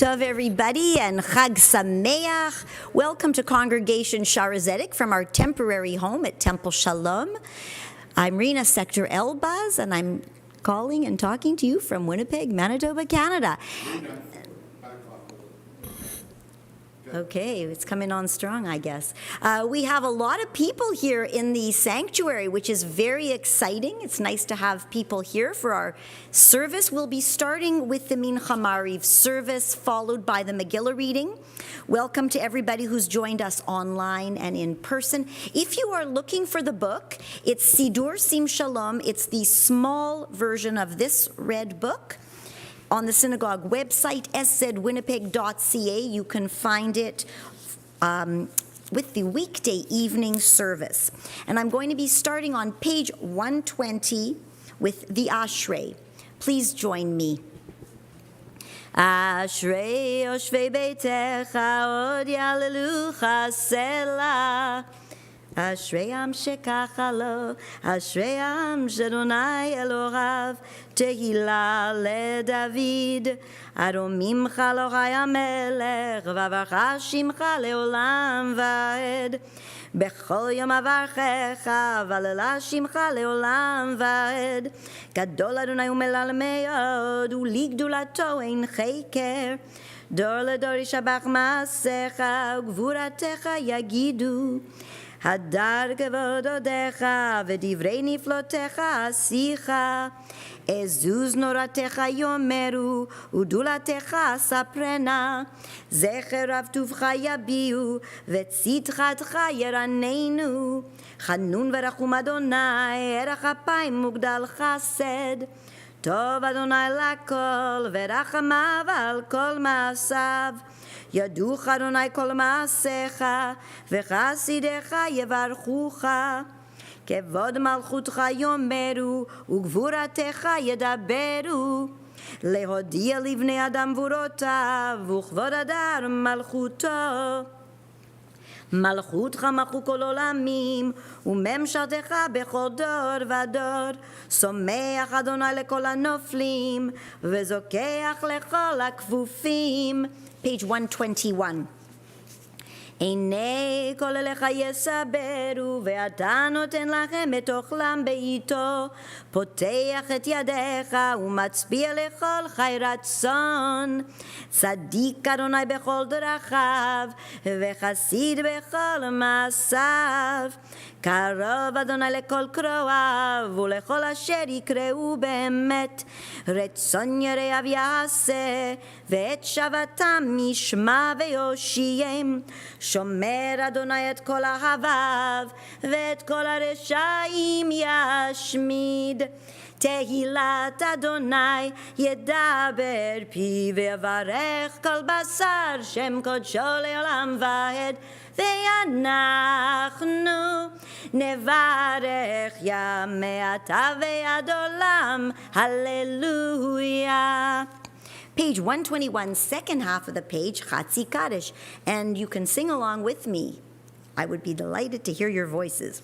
Tov, everybody, and Chag Sameach. Welcome to Congregation Shaarey Zedek from our temporary home at Temple Shalom. I'm Rena Sector Elbaz, and I'm calling and talking to you from Winnipeg, Manitoba, Canada. Okay, it's coming on strong, I guess. We have a lot of people here in the sanctuary, which is very exciting. It's nice to have people here for our service. We'll be starting with the Mincha Mariv service, followed by the Megillah reading. Welcome to everybody who's joined us online and in person. If you are looking for the book, it's Sidur Sim Shalom. It's the small version of this red book. On the synagogue website, szwinnipeg.ca, you can find it with the weekday evening service. And I'm going to be starting on page 120 with the Ashrei. Please join me. Ashrei yoshvei beitecha od yalelucha selah. Ashrei am shekacha lo, Ashrei am shadonai Elorav, Tehillah leDavid, Aromimcha Elohai hamelech, v'avarcha shimcha leolam va'ed. Bechol yom avarchecha, v'alela shimcha leolam va'ed. Gadol Adonai umelal me'od, u'ligdulato ein cheker. Dor ledor yishabach ma'asecha, u'gvuratecha yagidu. Hadar kevododecha v'divrei niflotecha asicha. Ezuz noratecha yomeru udulatecha saprena. Zecher avtuvcha yabiu v'tzitchatcha yeranenu. Chanun v'rachum Adonai erach apayim mugdal chased. Tov Adonai lakol v'rachamav al kol ma'asav. Yaduch Adonai kol ma'asecha, v'chasidecha yevarchucha. Kevod malchutcha yomeru, ugvuratecha yedaberu. Lehodia livnei adam vurotav, uchvod adar malchuto. מלכותך מחו כל עולמים, וממשלתך בכל דור ודור. שמח אדוני לכל הנופלים, וזוקח לכל הכפופים. Page 121. עיני כל אליך יסברו, ואתה נותן לכם את אוכלם בעיתו. פותח את ידיך ומצביע לכל חי רצון. צדיק אדוני בכל דרכיו, וחסיד בכל מעשיו. קרוב אדוני לכל קרואיו, ולכל אשר יקראו באמת. רצון יראיו יעשה, ואת שבתם ישמע ויושיעם. שומר אדוני את כל אהביו, ואת כל הרשעים ישמיד. תהילת אדוני ידבר פי, ויברך כל בשר שם קודשו לעולם ועד. ואנחנו נברך ימי עתה ועד עולם. הללויה. Page 121, second half of the page, Chatzi Kaddish. And you can sing along with me. I would be delighted to hear your voices.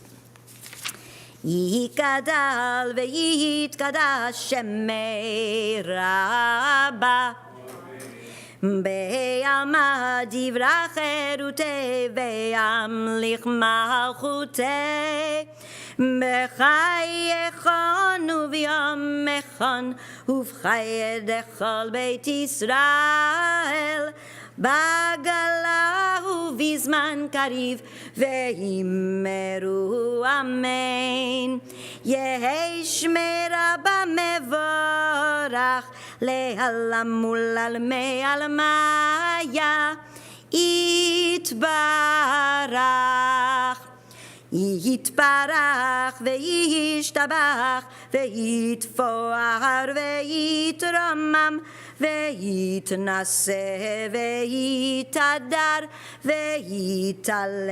Yikadal ve'yitkadash shemei Rabba. Be'alma divra cherutei ve'amlich malchutei. בחייכון וביומכון ובחיי דכל בית ישראל בגלה ובזמן קריב ואמרו אמן. יהי שמי רבה מבורך לעלם ולעלמי עלמיה יתברך. יתברך וישתבח ויתפאר ויתרומם ויתנשא ויתהדר ויתעלה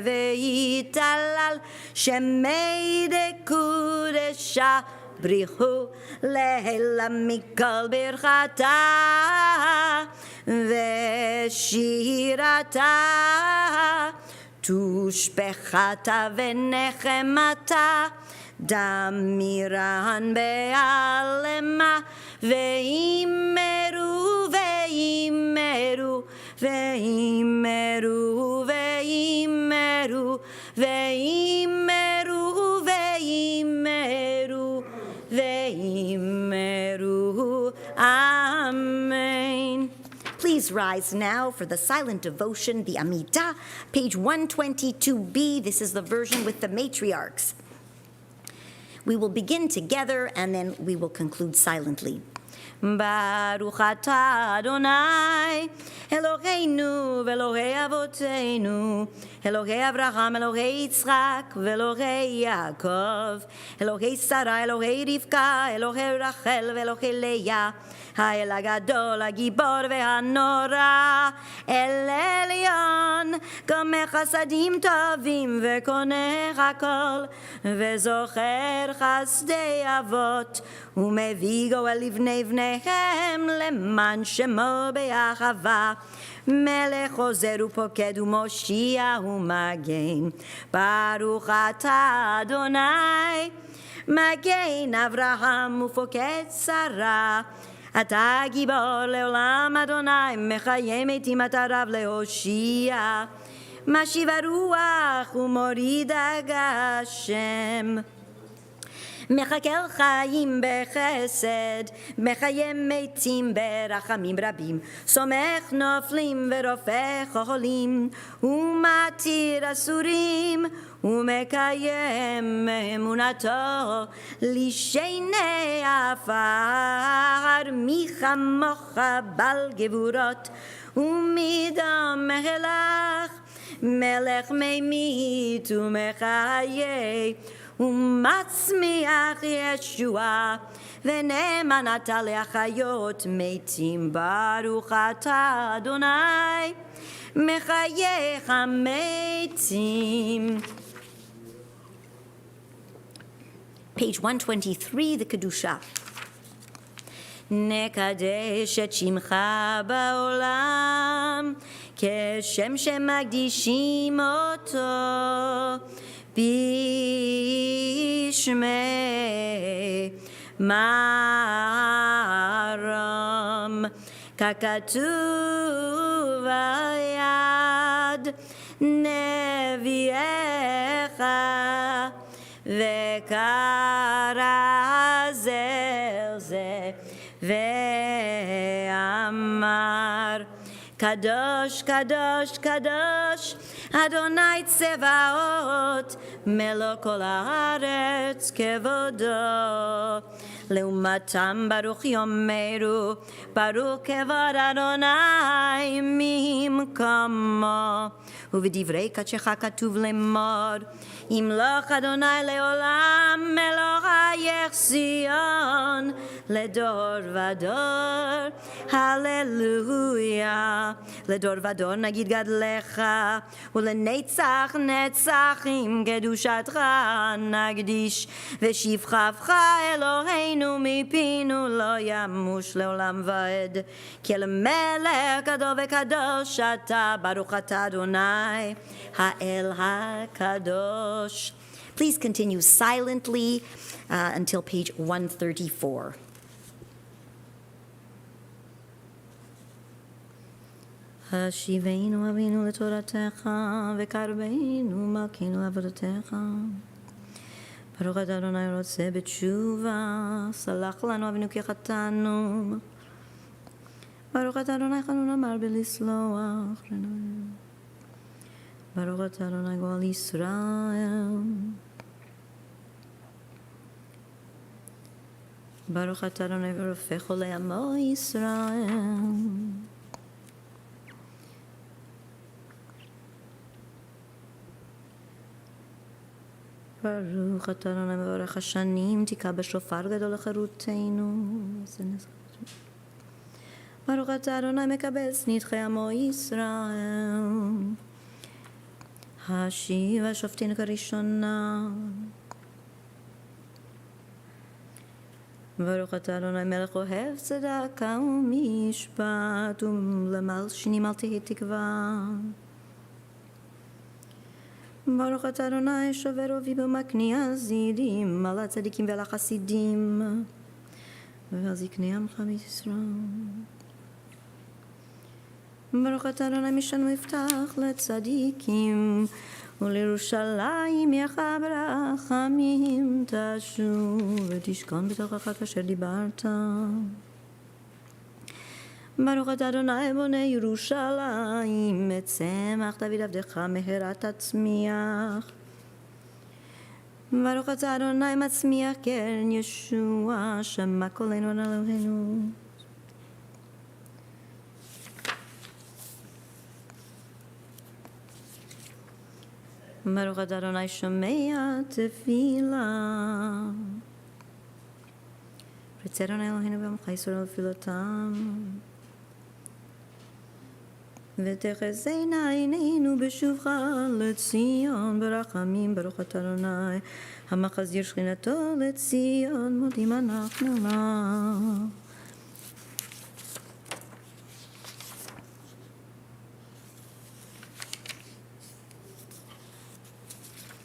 ויתהלל שמי דקודשה בריחו לילה מכל ברכתה ושירתה. תושבחתה ונחמתה דמירן בעלמה ואימרו ואימרו ואימרו ואימרו ואימרו ואימרו ואימרו Amen. Please rise now for the silent devotion, the Amidah, page 122b. This is the version with the matriarchs. We will begin together and then we will conclude silently. Baruch atah Adonai, Eloheinu ve'Elohei Avotenu, Elohei Avraham, Elohei Yitzchak, ve'Elohei Yaakov, Elohei Sarah, Elohei Rivka, Elohei Rachel, ve'Elohei Leah, האל הגדול, הגיבור והנורא, אל עליון, גומר חסדים טובים וקונה הכל, וזוכר חסדי אבות, ומביא גואל לבני בניהם, למען שמו באחווה. מלך עוזר ופוקד ומושיע ומגן, ברוך אתה אדוני, מגן אברהם ופוקד שרה. אתה גיבור לעולם אדוני, מחיה מתים אתה רב להושיע, משיב הרוח ומוריד הגשם. מחכה חיים בחסד, מחיה מתים ברחמים רבים, סומך נופלים ורופא חולים, ומתיר אסורים, ומקיים אמונתו לשני עפר. מי כמוך בעל גבורות ומדום מלך, מלך ממית ומחיה, ומצמיח ישועה, ונאמן אתה להחיות מתים. ברוך אתה אדוני, מחייך המתים. Page 123, the Kedusha. נקדש את שמך בעולם, כשם שמקדישים אותו, בשמי מרום, ככתוב היד נביאך, וקרא זה ואמר, קדוש קדוש קדוש אדוני צבאות, מלוא כל הארץ כבודו. לעומתם ברוך יאמרו, ברוך כבוד אדוני ממקומו. ובדברי קדשך כתוב לאמור, ימלוך אדוני לעולם, אלוהיך ציון לדור ודור. הללויה. לדור ודור נגיד גדלך, ולנצח נצחים קדושתך נקדיש, ושבחך אלוהינו מפינו לא ימוש לעולם ועד. כי למלך גדול וקדוש אתה, ברוך אתה אדוני האל הקדוש. Please continue silently until page 134. השיבנו אבינו לתורתך, וקרבנו מלכנו לעבודתך. ברוך אתה אדוני רוצה בתשובה, סלח לנו אבינו כי חטאנו. ברוך אתה אדוני חנון מרבה לסלוח. ברוך אתה אדוני גואל ישראל. ברוך אתה אדוני ורופא חולי עמו ישראל. ברוך אתה אדוני מברך השנים, תקע בשופר גדול לחירותנו. ברוך אתה אדוני מקבץ נדחי עמו ישראל. השיב השופטים כראשונה. ברוך אתה אדוני מלך אוהב צדקה ומשפט, ולמלשינים אל תהי תקווה. ברוך אתה אדוני שובר אובי במקניע זידים, על הצדיקים ועל החסידים, ועל זקני עמך בישראל. ברוך אתה אדוני משענו יפתח לצדיקים, ולירושלים יחב רחמים תשוב, ותשכון בתוכך כאשר דיברת. ברוך אתה אדוני בונה ירושלים, את צמח דוד עבדך מהרה תצמיח. ברוך אתה אדוני מצמיח קרן ישוע, שמע קולנו על אלוהינו. ברוך אתה אדוני שומע תפילה. רצה אדוני אלוהינו בעמך ישראל לפילותם. ותחזינה עינינו בשובך לציון ברחמים. ברוך אתה אדוני המחזיר שכינתו לציון, מודים אנחנו לך.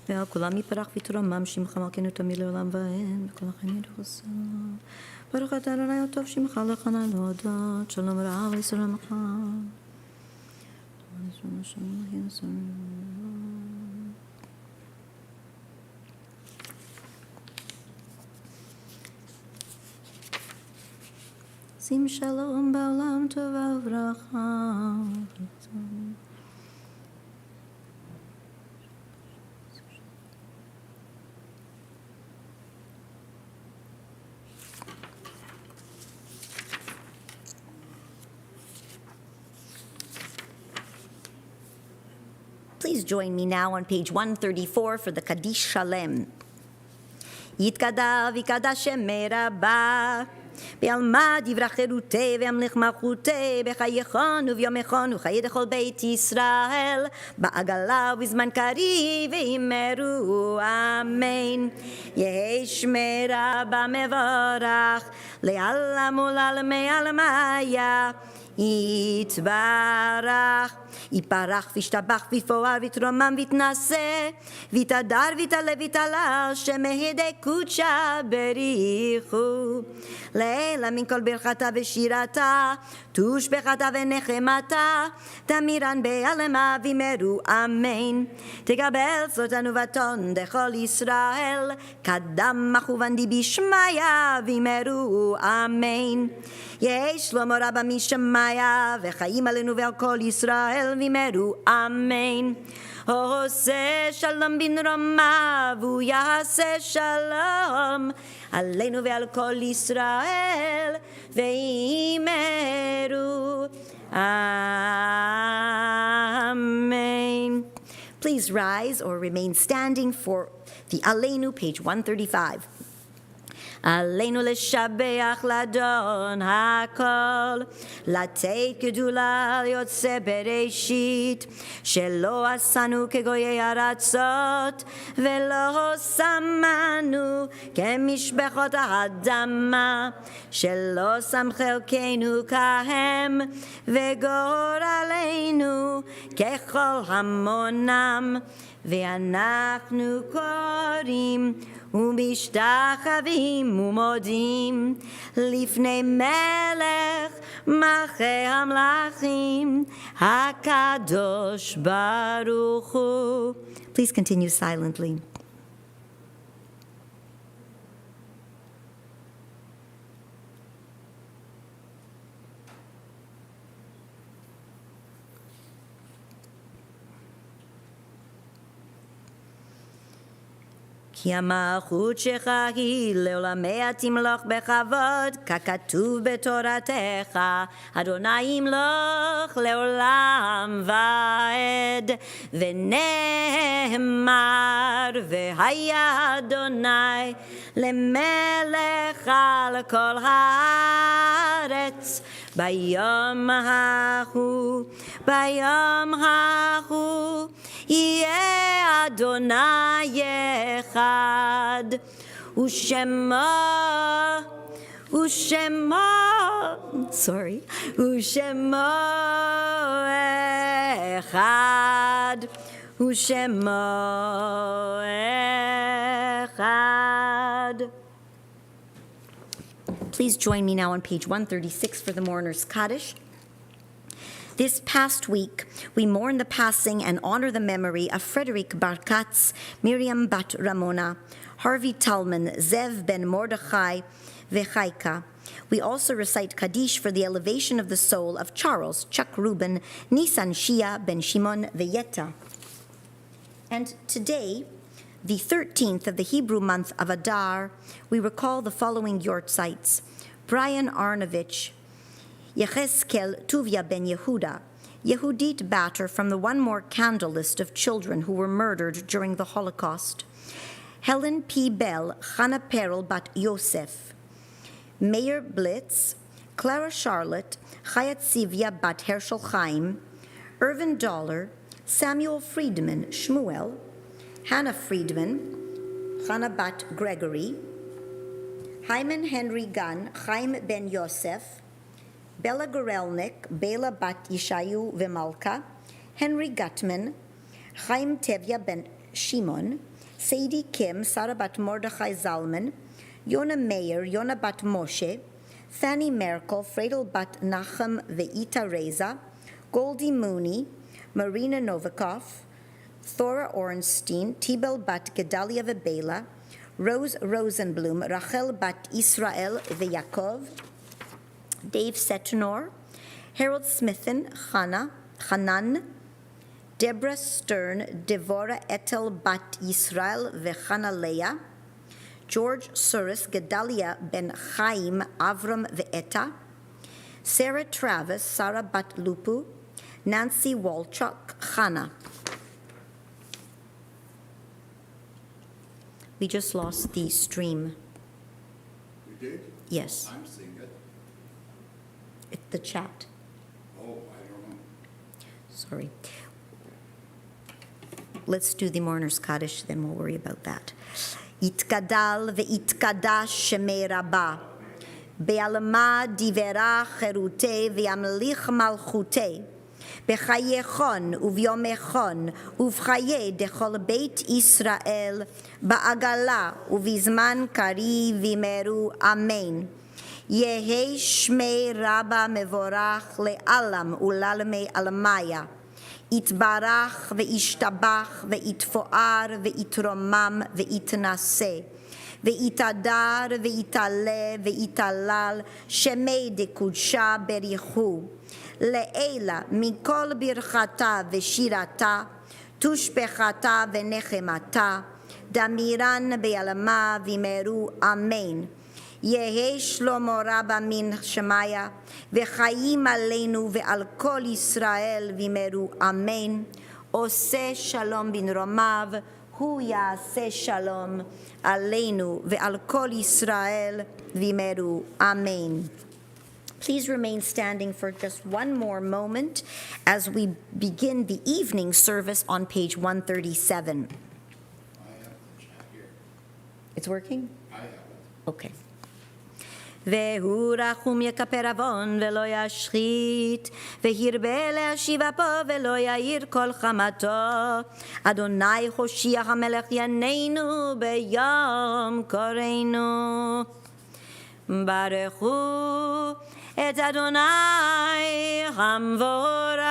ועל כולם יפרח ותרומם שמך מלכנו תמיד לעולם ועד, וכל החיים ידחוסו. ברוך אתה אדוני הטוב שמך לכנה להודות, שלום רב וישראל עמך. שים שלום בעולם טובה וברכה. Please join me now on page 134 for the Kaddish Shalem. יתקדש ויקדש שם רבה, בעלמא דברי חירותי והמלך מלכותי, בחייכון וביומכון וחיי דכל בית ישראל, בעגלה ובזמן קריב ואמרו אמן. יהי שמי רבה מבורך, לעלם ולעלמי עלמיה יתברך. יפרח וישתבח ויפואר ויתרומם ויתנשא, ויתהדר ויתעלה ויתעלה, שמהדי קודשה בריחו. לילה מן כל ברכתה ושירתה, תושבחתה ונחמתה, תמירן בעלמה וימרו אמן. תקבל צלותנו ותון דכל ישראל, קדם מכוון די בשמיה וימרו אמן. יהי שלמה רבה משמיה, וחיים עלינו ועל כל ישראל וימרו אמן. עושה שלום בנרומה, והוא יעשה שלום עלינו ועל כל ישראל וימרו amen. Please rise or remain standing for the Aleinu, page 135. עלינו לשבח לאדון הכל, לתת גדולה ליוצא בראשית, שלא עשנו כגויי ארצות, ולא שמנו כמשפחות האדמה, שלא שם חלקנו כהם, וגורלנו ככל המונם, ואנחנו קוראים ומשתחווים ומודים לפני מלך מלכי המלכים הקדוש ברוך הוא. Please continue silently. כי המלכות שלך היא לעולמיה תמלוך בכבוד, ככתוב בתורתך, אדוני ימלוך לעולם ועד. ונאמר, והיה אדוני למלך על כל הארץ, ביום ההוא, ביום ההוא, יהיה אדוני אחד, ושמו אחד, ושמו אחד. Please join me now on page 136 for the Mourner's Kaddish. This past week, we mourn the passing and honor the memory of Frederick Bar Katz, Miriam Bat Ramona, Harvey Talman, Zev Ben Mordechai, Vechaika. We also recite Kaddish for the elevation of the soul of Charles Chuck Rubin, Nisan Shia Ben Shimon Veyeta. And today, the 13th of the Hebrew month of Adar, we recall the following yortzites: Brian Arnovich, Yechezkel Tuvia Ben Yehuda, Yehudit Batter from the One More Candle list of children who were murdered during the Holocaust, Helen P. Bell, Chana Perel Bat Yosef, Meir Blitz, Clara Charlotte, Chayat Sivia Bat Herschel Chaim, Irvin Dollar, Samuel Friedman Shmuel, Hannah Friedman, Hannah Bat Gregory, Hyman Henry Gunn, Chaim Ben Yosef, Bella Gorelnik, Bela Bat Yishayu Vimalka, Henry Gutman, Chaim Tevya Ben Shimon, Sadie Kim, Sarah Bat Mordechai Zalman, Yona Meir, Yona Bat Moshe, Fanny Merkel, Fredel Bat Nachum Veita Reza, Goldie Mooney, Marina Novikov, Thora Ornstein, Tibel Bat Gedalia Vebela, Rose Rosenblum, Rachel Bat Israel Veyakov, Dave Setenor, Harold Smithen, Hanan, Deborah Stern, Devora Etel Bat Yisrael Vechana Leah, George Suris, Gedalia Ben Chaim, Avram Ve'eta, Sarah Travis, Sarah Bat Lupu, Nancy Walchuk, Chana. We just lost the stream. We did? Yes. I'm seeing it. The chat. Oh, I don't know. Sorry. Let's do the Mourner's Kaddish, then we'll worry about that. Itkadal ve'itkadash shemei rabba, be'alma divera cherute ve'amlich malchute, bechayechon uvyomechon uvchaye dechol beit Israel, ba'agala uvizman kari vimeru amen. Yehe shmei rabba mevorach le'alam ulalmei almaya. Itbarach ve'ishtabach ve'itfoar ve'itromam ve'itnase ve'itadar ve'itale ve'italal shemei dekudsha berichu le'ela mikol birchata ve'shirata tushpechata ve'nechemata damiran be'alama vimeru amen. Yehe Shlomo Rabba min Shemaya, ve'chaim aleinu ve'al kol Yisrael vimeru amen. Oseh shalom bin romav, hu ya'aseh shalom aleinu ve'al kol Yisrael vimeru amen. Please remain standing for just one more moment as we begin the evening service on page 137. I have the chat here. It's working? I have it. Okay. והוא רחום יכפר עוון ולא ישחית, והרבה להשיב אפו ולא יאיר כל חמתו. אדוני הושיע המלך יננו ביום קוראנו. ברכו את אדוני המבורך.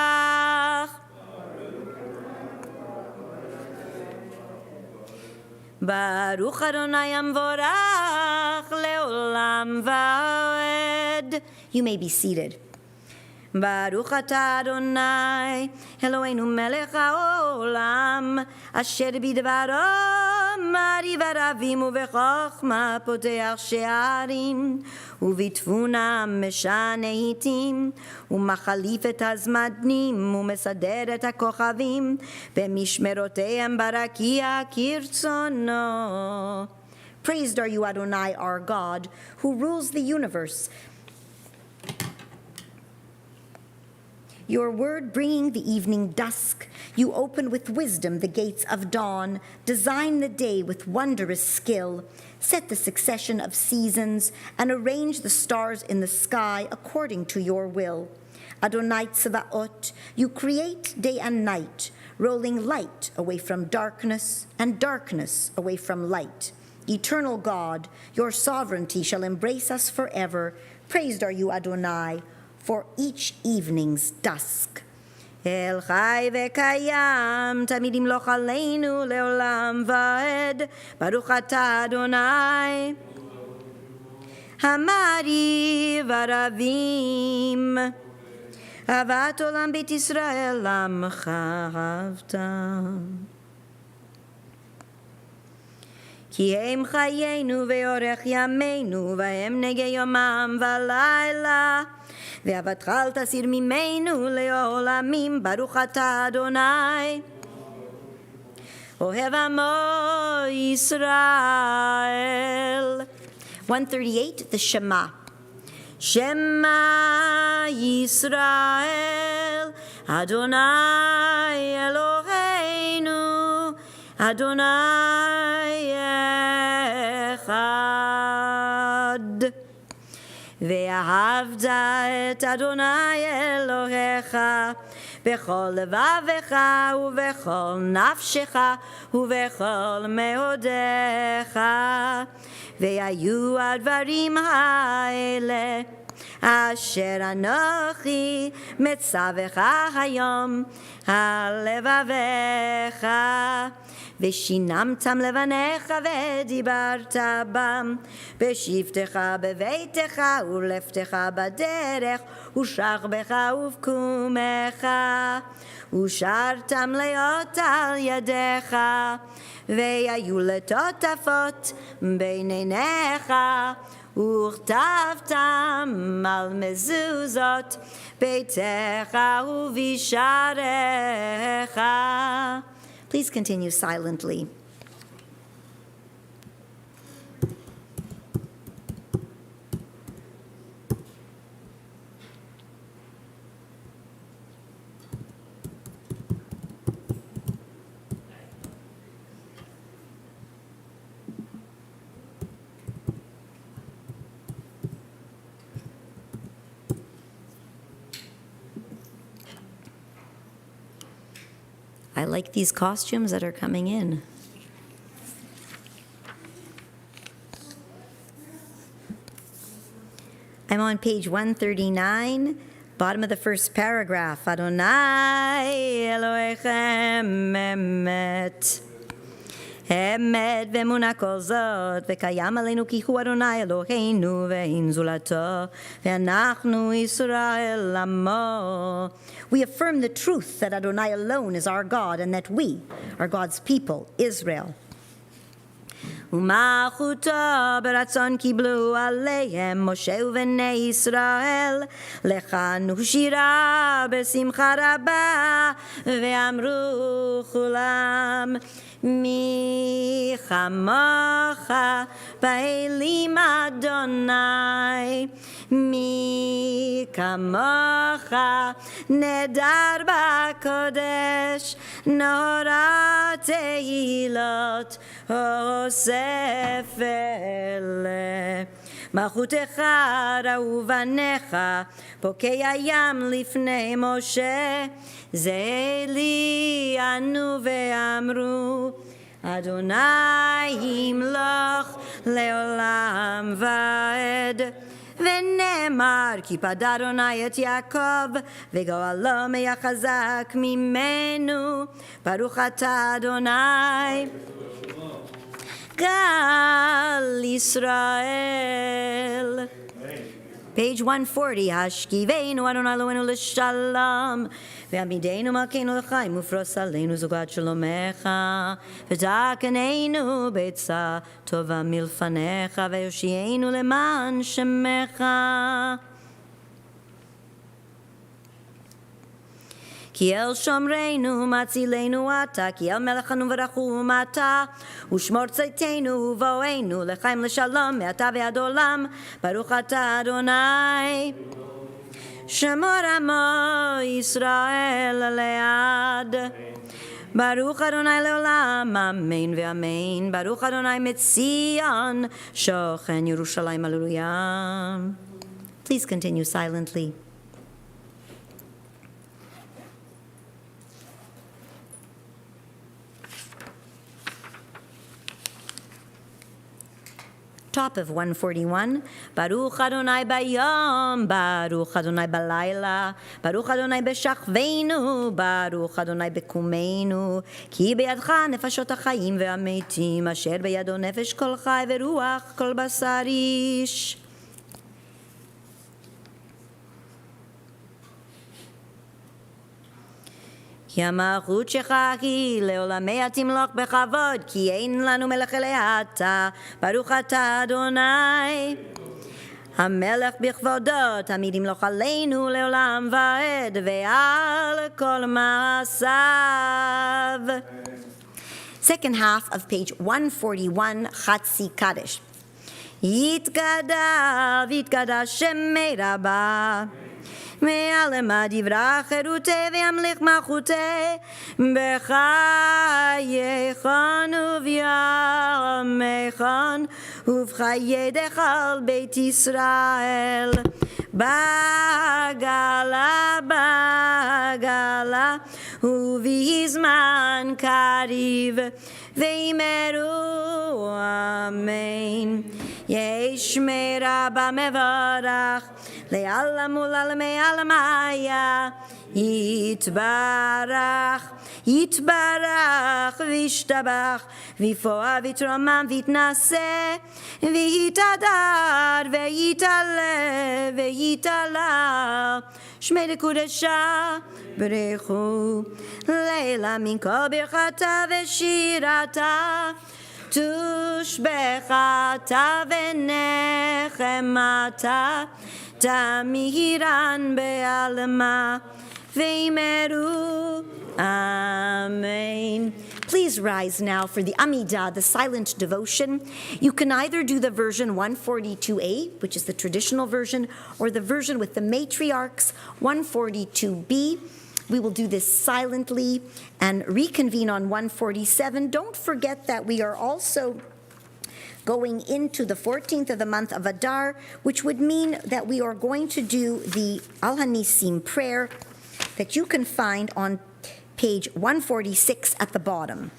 Baruch Adonai Amvorach Leolam Vaed. You may be seated. Baruch Ata Adonai Eloheinu Melech HaOlam Asher bidvaro Mariv Aravim Uvechachma Poteach She'arim Uvitfuna Meshane Hitim Umachalif et Hazmadnim Umesader et HaKochavim Bemishmeroteim Barakia Kirtzono. Praised are you, Adonai, our God, who rules the universe. Your word bringing the evening dusk, you open with wisdom the gates of dawn, design the day with wondrous skill, set the succession of seasons, and arrange the stars in the sky according to your will. Adonai Tzvaot, you create day and night, rolling light away from darkness and darkness away from light. Eternal God, your sovereignty shall embrace us forever. Praised are you, Adonai, for each evening's dusk. El Chai Vekayam, Tamid Yimloch Aleinu Leolam Vaed, Baruch Atah Adonai, Hamari Varavim, Avat Olam Beit Yisrael Amcha Havta. Ki hem chayenu ve'orech yameinu v'hem negei yomam v'layla ve'avatcha al tasir mimenu le'olamim baruch atah Adonai ohev amo Yisrael. 138, the Shema. Shema Yisrael Adonai Eloheinu Adonai Echad. Ve'ahavta et Adonai Elohecha bechol levavecha uvechol nafshecha uvechol meodecha ve'ayu advarim ha'ele asher anochi metzavecha hayom halevavecha ושינמתם לבניך ודיברת בם בשבתך בביתך ולפתך בדרך ושכבך ובקומך ושרתם להיות על ידיך והיו לטוטפות בין עיניך וכתבתם על מזוזות ביתך ובשעריך. Please continue silently. I like these costumes that are coming in. I'm on page 139, bottom of the first paragraph. Adonai Elohechem Emet. Emet ve'emunah kol zot ve'kayam aleinu ki hu Adonai Eloheinu ve'ein zulato ve'anachnu Yisrael amo. We affirm the truth that Adonai alone is our God and that we are God's people, Israel. ומלכותו ברצון קיבלו עליהם משה ובני ישראל לחנו שירה בשמחה רבה ואמרו כולם מי כמוך באלים אדוני מי כמוך נדר בקודש נורא תהילות אוסף אלה מלכותך ראו בניך פוקי הים לפני משה זה לי ענו ואמרו אדוני ימלוך לעולם ועד ונאמר כי פדה אדוני את יעקב וגואלו מהחזק ממנו ברוך אתה אדוני גל ישראל. Page 140, השכיבנו אדוני אלוהינו לשלום ועמידנו מלכנו לחיים ופרוס עלינו זוגת שלומך ותקננו בעצה טובה מלפניך ויושיענו למען שמך. כי אל שומרנו מצילנו אתה, כי אל מלכנו ורחום אתה, ושמור צאתנו ובואנו לחיים לשלום מעתה ועד עולם, ברוך אתה אדוני. שמור עמו ישראל לעד. ברוך אדוני לעולם, אמן ואמן. ברוך אדוני מציון, שוכן ירושלים, הללויה. Please continue silently. top of 141. Baruch Adonai bayom, Baruch Adonai balayla, Baruch Adonai b'shachveinu, Baruch Adonai b'kumeinu, ki beyadcha nefashot hachayim ve'ametim, asher beyado nefesh kol chai veruach kol basar ish. כי המלכות שלך היא לעולמי תמלוך בכבוד, כי אין לנו מלך אלא אתה, ברוך אתה אדוני. המלך בכבודו תמיד ימלוך עלינו לעולם ועד, ועל כל מעשיו. Second half of page 141, Chatzi Kaddish. יתגדל ויתגדל שמי רבה. מעלמה דברה חירותי וימליך מלכותי בחייכון ובימיכון ובחיי דכל בית ישראל בגלה בגלה ובזמן קריב ואמרו אמן. ישמר רבה מברך לעלם ולעלמי עלמיה יתברך יתברך וישתבח ויפוע ויתרומם ויתנשא ויתהדר ויתעלה ויתעלה שמי לקודשה ברכו לילה מן כל ברכתה ושירתה תושבחתה ונחמתה תמירן בעלמה ואמרו Amen. Please rise now for the Amidah, the silent devotion. You can either do the version 142a, which is the traditional version, or the version with the matriarchs, 142b. We will do this silently and reconvene on 147. Don't forget that we are also going into the 14th of the month of Adar, which would mean that we are going to do the Al Hanisim prayer that you can find on page 146 at the bottom.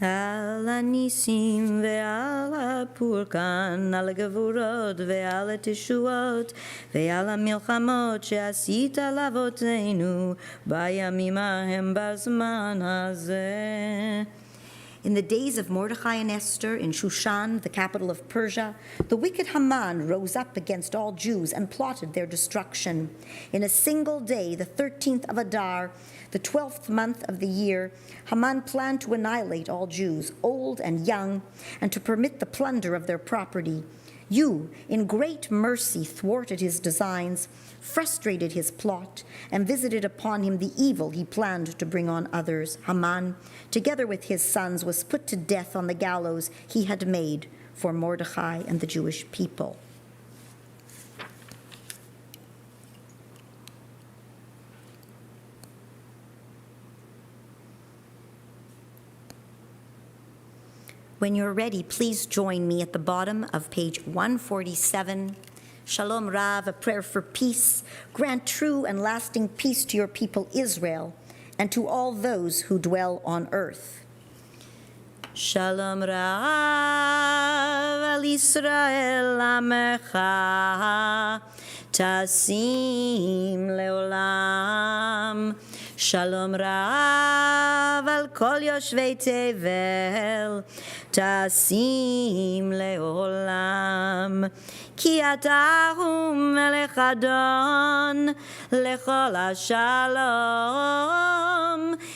על הניסים ועל הפורקן, על הגבורות ועל התשועות ועל המלחמות שעשית לאבותינו בימים ההם בזמן הזה. In the days of Mordechai and Esther in Shushan, the capital of Persia, the wicked Haman rose up against all Jews and plotted their destruction. In a single day, the 13th of Adar, the 12th month of the year, Haman planned to annihilate all Jews, old and young, and to permit the plunder of their property. You, in great mercy, thwarted his designs, frustrated his plot, and visited upon him the evil he planned to bring on others. Haman, together with his sons, was put to death on the gallows he had made for Mordechai and the Jewish people. When you're ready, please join me at the bottom of page 147. Shalom Rav, a prayer for peace. Grant true and lasting peace to your people Israel and to all those who dwell on earth. Shalom Rav al Yisrael Amecha Tasim Leolam. Shalom Rav al Kol Yoshvei Tevel Tasim Leolam. Ki atahum melech adon lechol hashalom.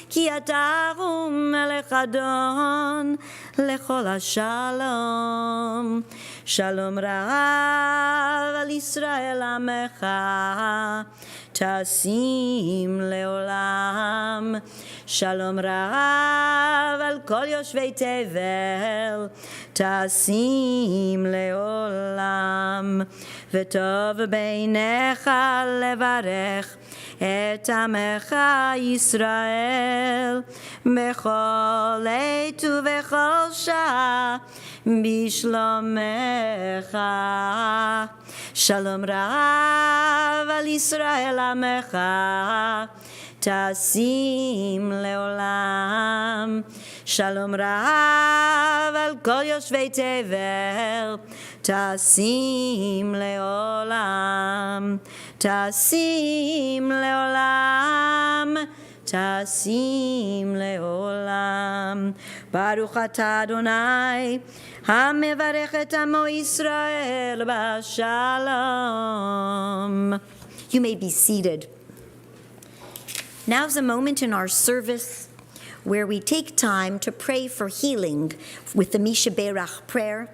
Ki atahum melech adon lechol hashalom. Shalom Rav al Yisrael Amecha Tasim Leolam. Shalom Rav al Kol Yoshvei Tevel Tasim Leolam. V'tov beinecha levarech et amecha Yisrael bechol עת ובכל שעה בשלומך. Shalom Rav al Yisrael Amecha Tasim Leolam. Shalom Rav al Kol Yoshvei Tevel Tasim Leolam. Tasim Leolam. Tasim Leolam. Baruch atah Adonai hamevarech et amo Yisrael b'shalom. You may be seated. Now's a moment in our service where we take time to pray for healing with the Misha Berach prayer.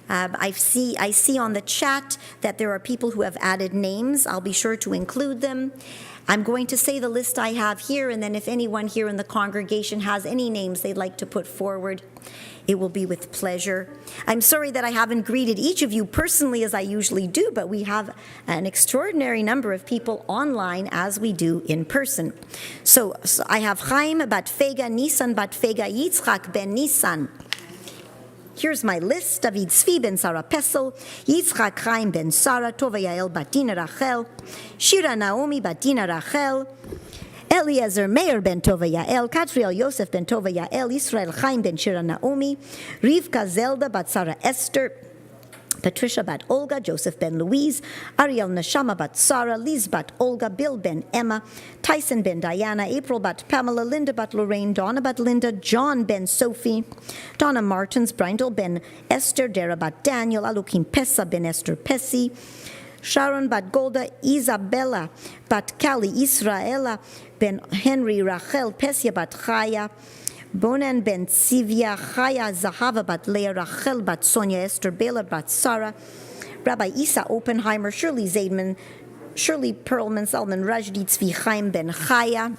I see on the chat that there are people who have added names. I'll be sure to include them. I'm going to say the list I have here, and then if anyone here in the congregation has any names they'd like to put forward, it will be with pleasure. I'm sorry that I haven't greeted each of you personally as I usually do, but we have an extraordinary number of people online as we do in person. So I have Chaim bat Fega, Nisan bat Fega, Yitzchak ben Nisan. Here's my list: David Tzvi ben Sarah Pesel, Yitzchak Chaim ben Sarah, Tova Yael bat Dina Rachel, Shira Naomi bat Dina Rachel, Eliezer Meir ben Tova Yael, Katriel Yosef ben Tova Yael, Israel Chaim ben Shira Naomi, Rivka Zelda bat Sarah Esther, Patricia bat Olga, Joseph ben Louise, Ariel Neshama bat Sarah, Liz bat Olga, Bill ben Emma, Tyson ben Diana, April bat Pamela, Linda bat Lorraine, Donna bat Linda, John ben Sophie, Donna Martins, Brindle ben Esther, Dara bat Daniel, Alukim Pesa ben Esther Pessi, Sharon bat Golda, Isabella bat Kali, Israela ben Henry, Rachel, Pesia bat Chaya, Bonan ben Tzivia, Chaya, Zahava bat Leah, Rachel bat Sonia, Esther, Bela bat Sarah, Rabbi Isa Oppenheimer, Shirley Zaidman, Shirley Perlman, Salman Rajdi, Tzvi Chaim ben Chaya,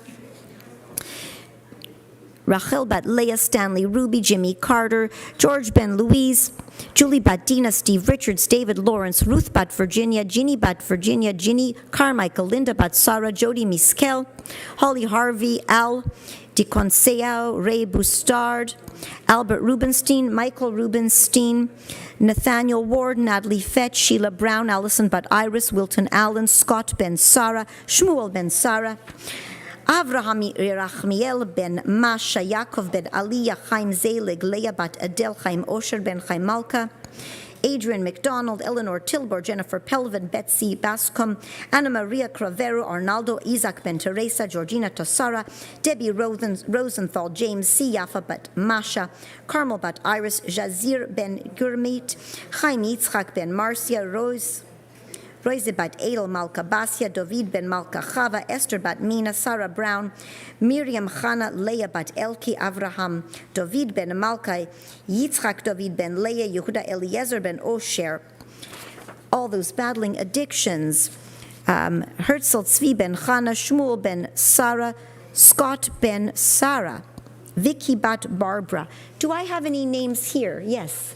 Rachel bat Leah, Stanley Ruby, Jimmy Carter, George ben Louise, Julie bat Dina, Steve Richards, David Lawrence, Ruth bat Virginia, Ginny bat Virginia, Ginny Carmichael, Linda bat Sarah, Jody Miskel, Holly Harvey, Al DeConseo, Ray Bustard, Albert Rubenstein, Michael Rubenstein, Nathaniel Ward, Natalie Fetch, Sheila Brown, Allison bat Iris, Wilton Allen, Scott ben Sarah, Shmuel ben Sarah, Avraham Rachmiel ben Masha, Yaakov ben Aliyah, Chaim Zelig, Leah bat Adel, Chaim Osher ben Chaim Malka, Adrian McDonald, Eleanor Tilbor, Jennifer Pelvin, Betsy Bascom, Anna Maria Cravero, Arnaldo, Isaac ben Teresa, Georgina Tossara, Debbie Rosenthal, James C. Yafa bat Masha, Carmel bat Iris, Jazir ben Gurmit, Chaim Yitzchak ben Marcia, Rose bat Adel Malka Basia, David ben Malka Chava, Esther bat Mina, Sarah Brown, Miriam Chana, Leah bat Elki, Avraham, David ben Malka, Yitzchak David ben Leah, Yehuda Eliezer ben Osher, all those battling addictions, Herzl Tzvi ben Chana, Shmuel ben Sarah, Scott ben Sarah, Vicky bat Barbara. Do I have any names here? Yes.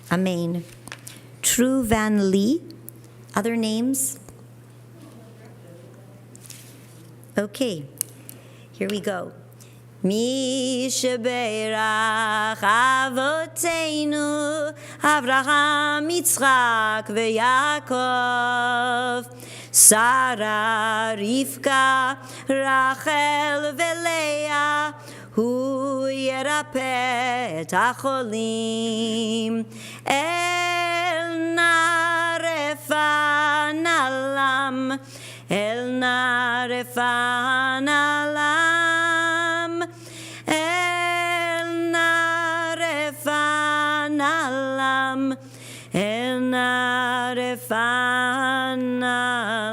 Amen. True Van Lee. Other names? Okay, here we go. Mi shebeirach avoteinu Avraham, Yitzchak veYaakov Sarah, Rivka, Rachel ולאה, הוא ירפא את החולים. אל נא רפא נעלם, אל נא רפא נעלם, אל נא רפא נעלם, אל נא רפא נעלם.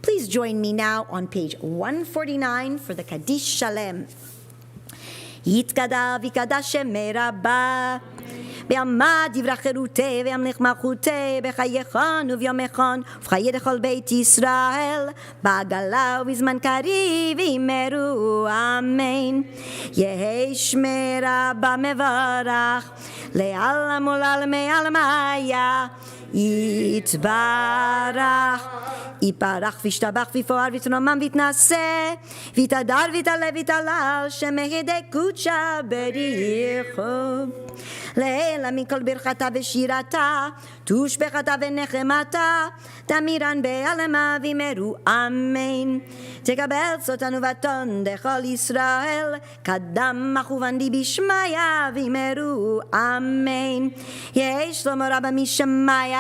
Please join me now on page 149 for the Kaddish Shalem. יתגדל ויקדש שמי רבה, בימד יברח חירותי וימליך מלכותי, בחייכון וביומכון ובחיי לכל בית ישראל, בעגלה ובזמן קריב יאמרו אמן. יהי שמי רבה מברך, לעלם ולעלמי עלמיה יתברך. יפרח וישתבח ויפואר ויתרומם ויתנשא, ויתהדר ויתעלה ויתהלל, שמהדי קודשה בריחו. לעילה מכל ברכתה ושירתה, תושבחתה ונחמתה, תמירן בעלמה ויאמרו אמן. תקבל אותנו ותון דכל ישראל, קדם מכוון די בשמיא ויאמרו אמן. יהי שלמה רבה משמיא,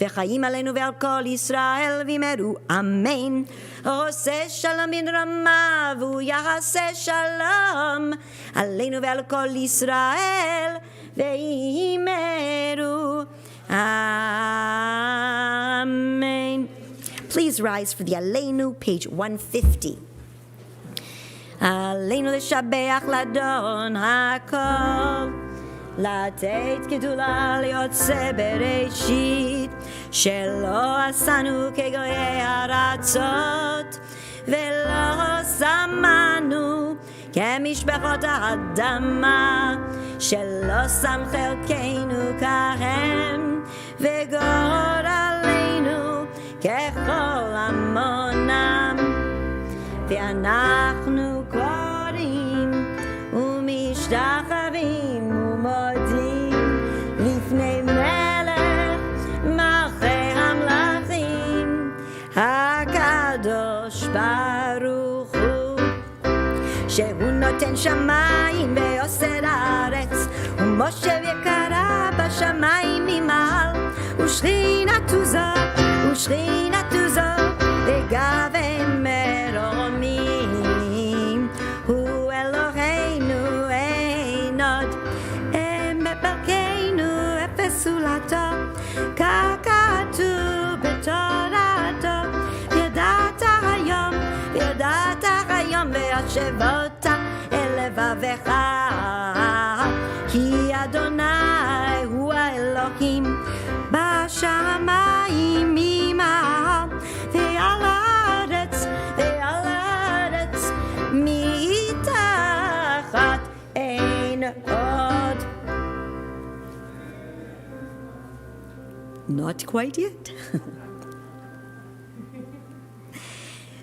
וחיים עלינו ועל כל ישראל ויאמרו אמן. עושה שלום בדרמה והוא יעשה שלום עלינו ועל כל ישראל ויאמרו amen. Please rise for the Aleinu, page 150. עלינו לשבח לאדון הכל, לתת גדולה ליוצא בראשית, שלא עשנו כגויי ארצות, ולא שמנו כמשפחות האדמה, שלא שם חלקנו כהם, וגורלנו ככל עמונם. ואנחנו קוראים ומשתחווים ומודים לפני מלך מלכי המלכים, הקדוש ברוך הוא, שהוא נותן שמיים ועושה הארץ, ומושב יקרה בשמיים ממעל, ושכינתו זו, ושכינתו זו, וגבי מרומים. הוא אלוהינו אין עוד, בפרקנו אפס זולתו, ככתוב בתורתו. ידעת היום והשבות אל לבבך, כי אדוני הוא האלוהים בשמיים ממעל, ועל הארץ מתחת אין עוד. Not quite yet.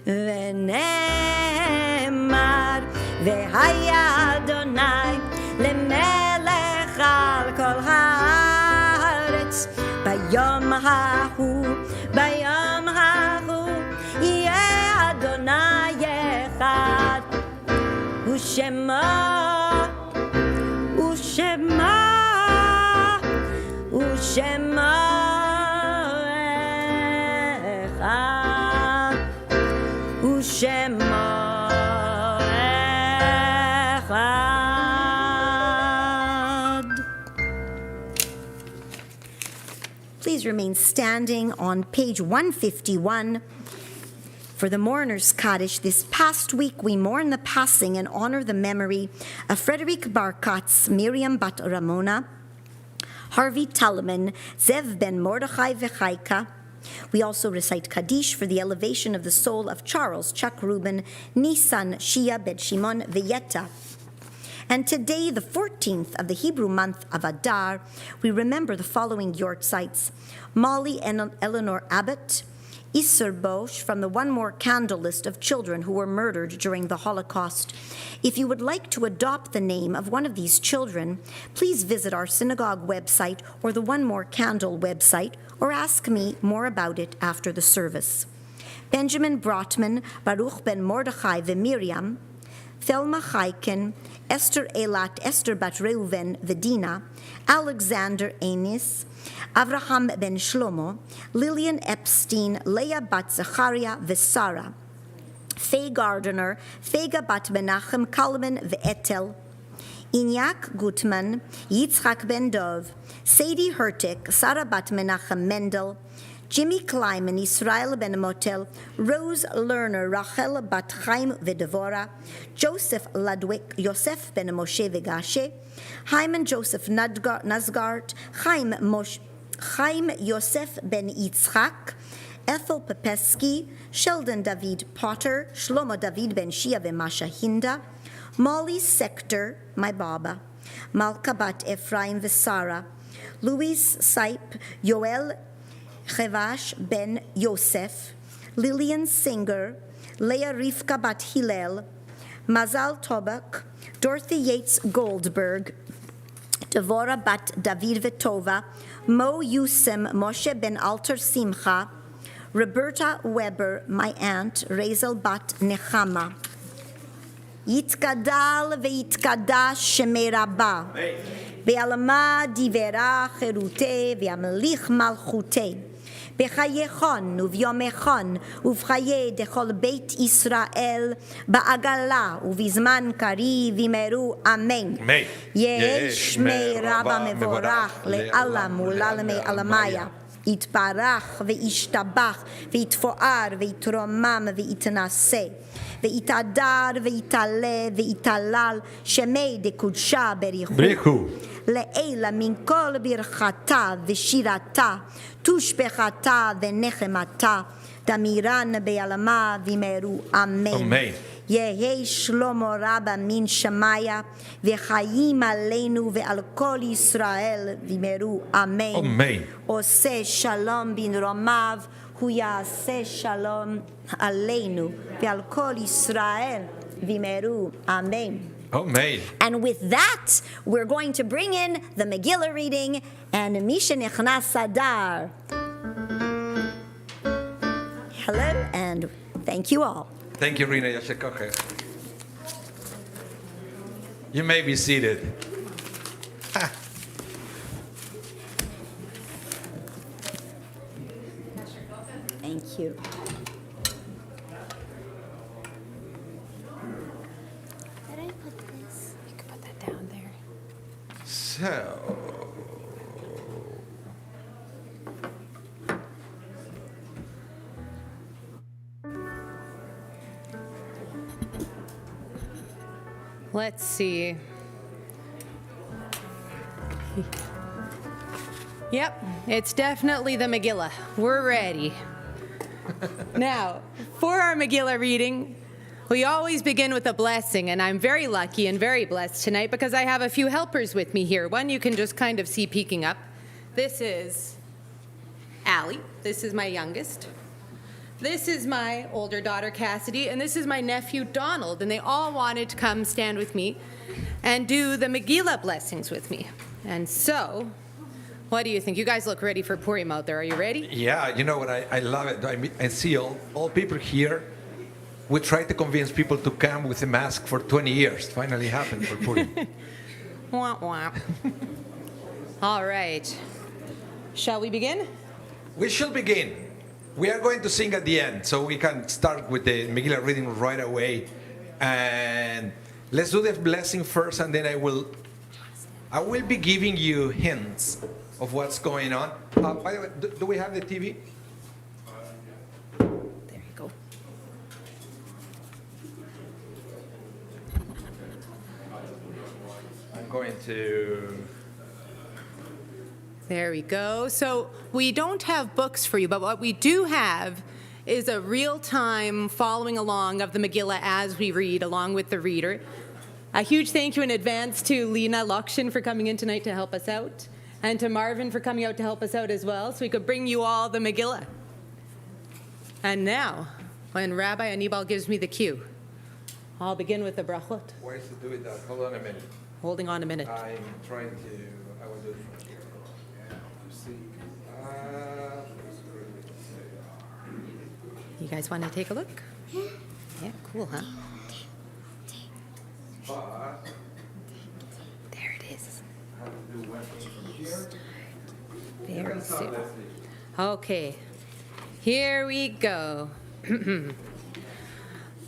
ונאמר והיה אדוני למלך על כל הארץ, ביום ההוא יהיה אדוני אחד, ושמו אחד, ושמו אחד. Please remain standing on page 151. For the mourners' Kaddish, this past week we mourn the passing and honor the memory of Frederick Bar Katz, Miriam Bat Ramona, Harvey Talaman, Zev ben Mordechai Vechaika. We also recite Kaddish for the elevation of the soul of Charles Chuck Rubin, Nisan Shia ben Shimon Veyeta. And today, the 14th of the Hebrew month of Adar, we remember the following yortzites: Molly and Eleanor Abbott, Isser Bosch from the One More Candle list of children who were murdered during the Holocaust. If you would like to adopt the name of one of these children, please visit our synagogue website or the One More Candle website, or ask me more about it after the service. Benjamin Brotman, Baruch ben Mordechai Miriam, Thelma Chaikin, Esther Eilat, Esther Bat Reuven Vedina, Alexander Enis, Avraham ben Shlomo, Lillian Epstein, Leah Bat Zacharia Vesara, Faye Gardiner, Fega Bat Menachem Kalman Ve'etel, Inyak Gutman, Yitzchak ben Dov, Sadie Hertik, Sarah Bat Menachem Mendel, Jimmy Kleiman, Israel ben Motel, Rose Lerner, Rachel Bat Chaim Vedevora, Joseph Ladwik, Yosef ben Moshe Vegashe, Hyman Joseph Nazgart, Chaim Yosef ben Yitzchak, Ethel Popesky, Sheldon David Potter, Shlomo David ben Shia Masha Hinda, Molly Sector, my Baba, Malka Bat Ephraim Vesara, Louis Saip, Yoel Chevash ben Yosef, Lillian Singer, Leah Rivka Bat Hillel, Mazal Tobak, Dorothy Yates Goldberg, Devora Bat David Vetova, Mo Yusem Moshe ben Alter Simcha, Roberta Weber, my aunt, Razel Bat Nechama. Yitkadal ve'itkadash shemei Rabba. Ve'alama divera cherute ve'amelich malchute. Bechayechon uvyomechon uvchaye dechol beit Israel ba'agala uvizman kari vimeru amen. Yehi shmei Rabba mevorach le'alam u'lalmei alamaya. יתברך וישתבח ויתפואר ויתרומם ויתנשא ויתהדר ויתעלה ויתהלל שמי דקודשה בריחו לעילה מן כל ברכתה ושירתה תושבחתה ונחמתה דמירן בעלמה וימרו אמן. יהי שלמה רבה מן שמיה וחיים עלינו ועל כל ישראל וימרו אמן. עושה שלום במרומיו הוא יעשה שלום עלינו ועל כל ישראל וימרו אמן. And with that, we're going to bring in the Megillah reading and Misha Nechnas Sadar. Hello and thank you all. Thank you, Rina Yashikoche. You may be seated. Thank you. Where did I put this? You can put that down there. So, Let's see. Yep, it's definitely the Megillah. We're ready. Now, for our Megillah reading, we always begin with a blessing, and I'm very lucky and very blessed tonight because I have a few helpers with me here. One you can just kind of see peeking up. This is Allie. This is my youngest. This is my older daughter, Cassidy, and this is my nephew, Donald, and they all wanted to come stand with me and do the Megillah blessings with me. And so, what do you think? You guys look ready for Purim out there. Are you ready? yeah, you know what? I love it. I see all people here. We try to convince people to come with a mask for 20 years. Finally happened for Purim. Wah, wah. All right. Shall we begin? We should begin. We are going to sing at the end, so we can start with the Megillah reading right away. And let's do the blessing first, and then I will be giving you hints of what's going on. By the way, do we have the TV? There you go. I'm going to... There we go. So we don't have books for you, but what we do have is a real-time following along of the Megillah as we read, along with the reader. A huge thank you in advance to Lena Lokshin for coming in tonight to help us out, and to Marvin for coming out to help us out as well, so we could bring you all the Megillah. And now, when Rabbi Anibal gives me the cue, I'll begin with the brachot. Why is it doing that? Hold on a minute. Holding on a minute. I'm trying to, I will do it from here. You guys want to take a look? Yeah, cool, huh? There it is. Very soon. Okay, here we go.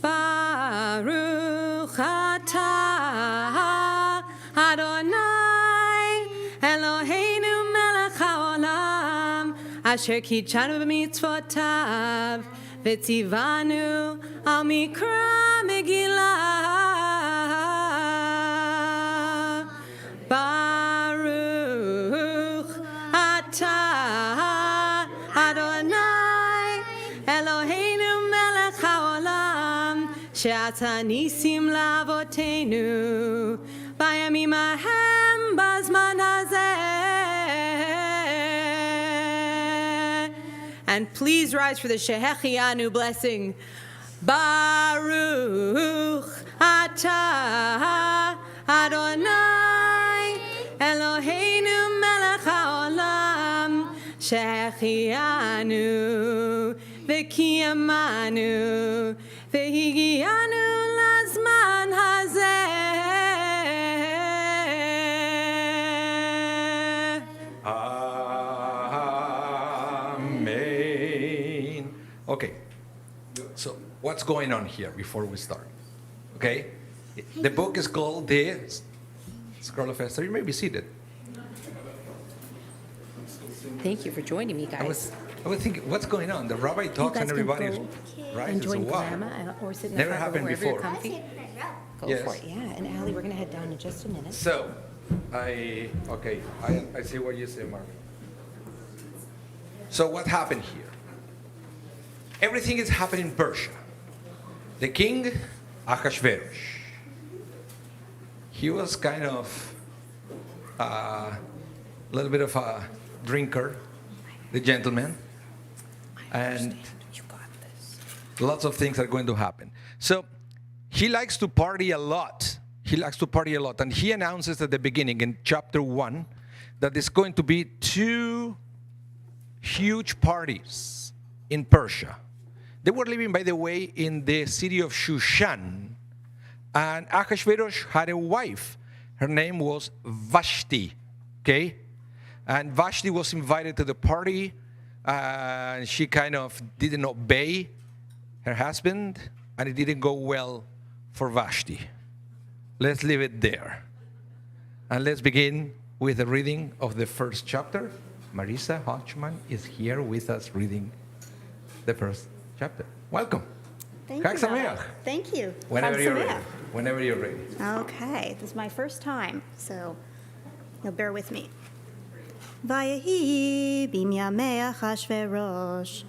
Baruch atah Adonai Eloheinu melech haolam asher kitshanu b'mitzvotav v'tzivanu al mikra Megillah. Baruch atah Adonai Eloheinu melech haolam she'ata nisim la'avotenu bayamim hahem bazman hazeh. And please rise for the Shehechianu blessing. Baruch atah Adonai Eloheinu melech haolam shehechianu v'kiyamanu v'higianu lazman hazeh. Amen. Okay. So what's going on here before we start? Okay. The book is called the Scroll of Esther. You may be seated. Thank you for joining me, I guys. was thinking, what's going on? The rabbi talks and everybody and rises. join Wow. grandma or sit in the Never front row happened wherever you're before. comfy. Go Yes. for it, yeah. And Allie, we're gonna head down in just a minute. So, I see what you say, Mark. So what happened here? Everything is happening in Persia. The king, Ahasuerus, he was kind of a little bit of a drinker, the gentleman, and You got this. lots of things are going to happen. So he likes to party a lot. And he announces at the beginning in chapter 1 that there's going to be 2 huge parties in Persia. They were living, by the way, in the city of Shushan. And Ahasuerus had a wife. Her name was Vashti. Okay? And Vashti was invited to the party. And she kind of didn't obey her husband. And it didn't go well for Vashti. Let's leave it there. And let's begin with the reading of the first chapter. Marisa Hodgman is here with us reading the first chapter. Welcome. Thank Chag you, Rabbi. Sameach. Thank you. Whenever Chag you're Sameach. ready. Whenever you're ready. Okay, this is my first time, so you'll bear with me. Vayehi bimyamei Achashverosh,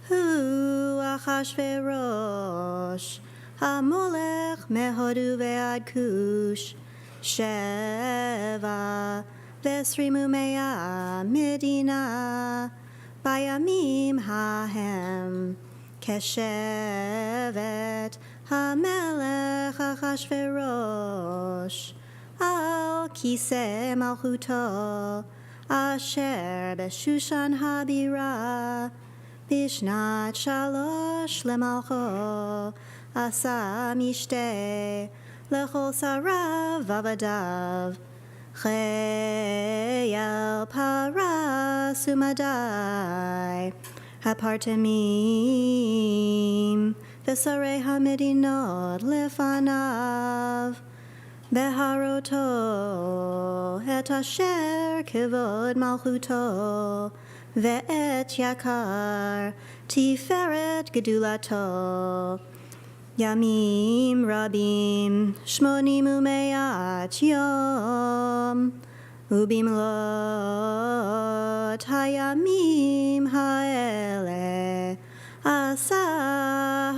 hu Achashverosh, hamolech mehodu ve'ad kush, sheva vesrimu mea medina, bayamim hahem, keshevet hamelech Achashverosh, al kiseh malchuto, asher b'shushan habira, bishnat shalosh lemalcho, asa mishteh lechol sarav avadav, cheyal paras umadai, hapartemim, v'sarei hamedinot lefanav, Beharoto et asher kivod malchuto, ve'et yakar tiferet gedulato, yamim rabim shmonim umeat yom, ubimlot hayamim haele, asa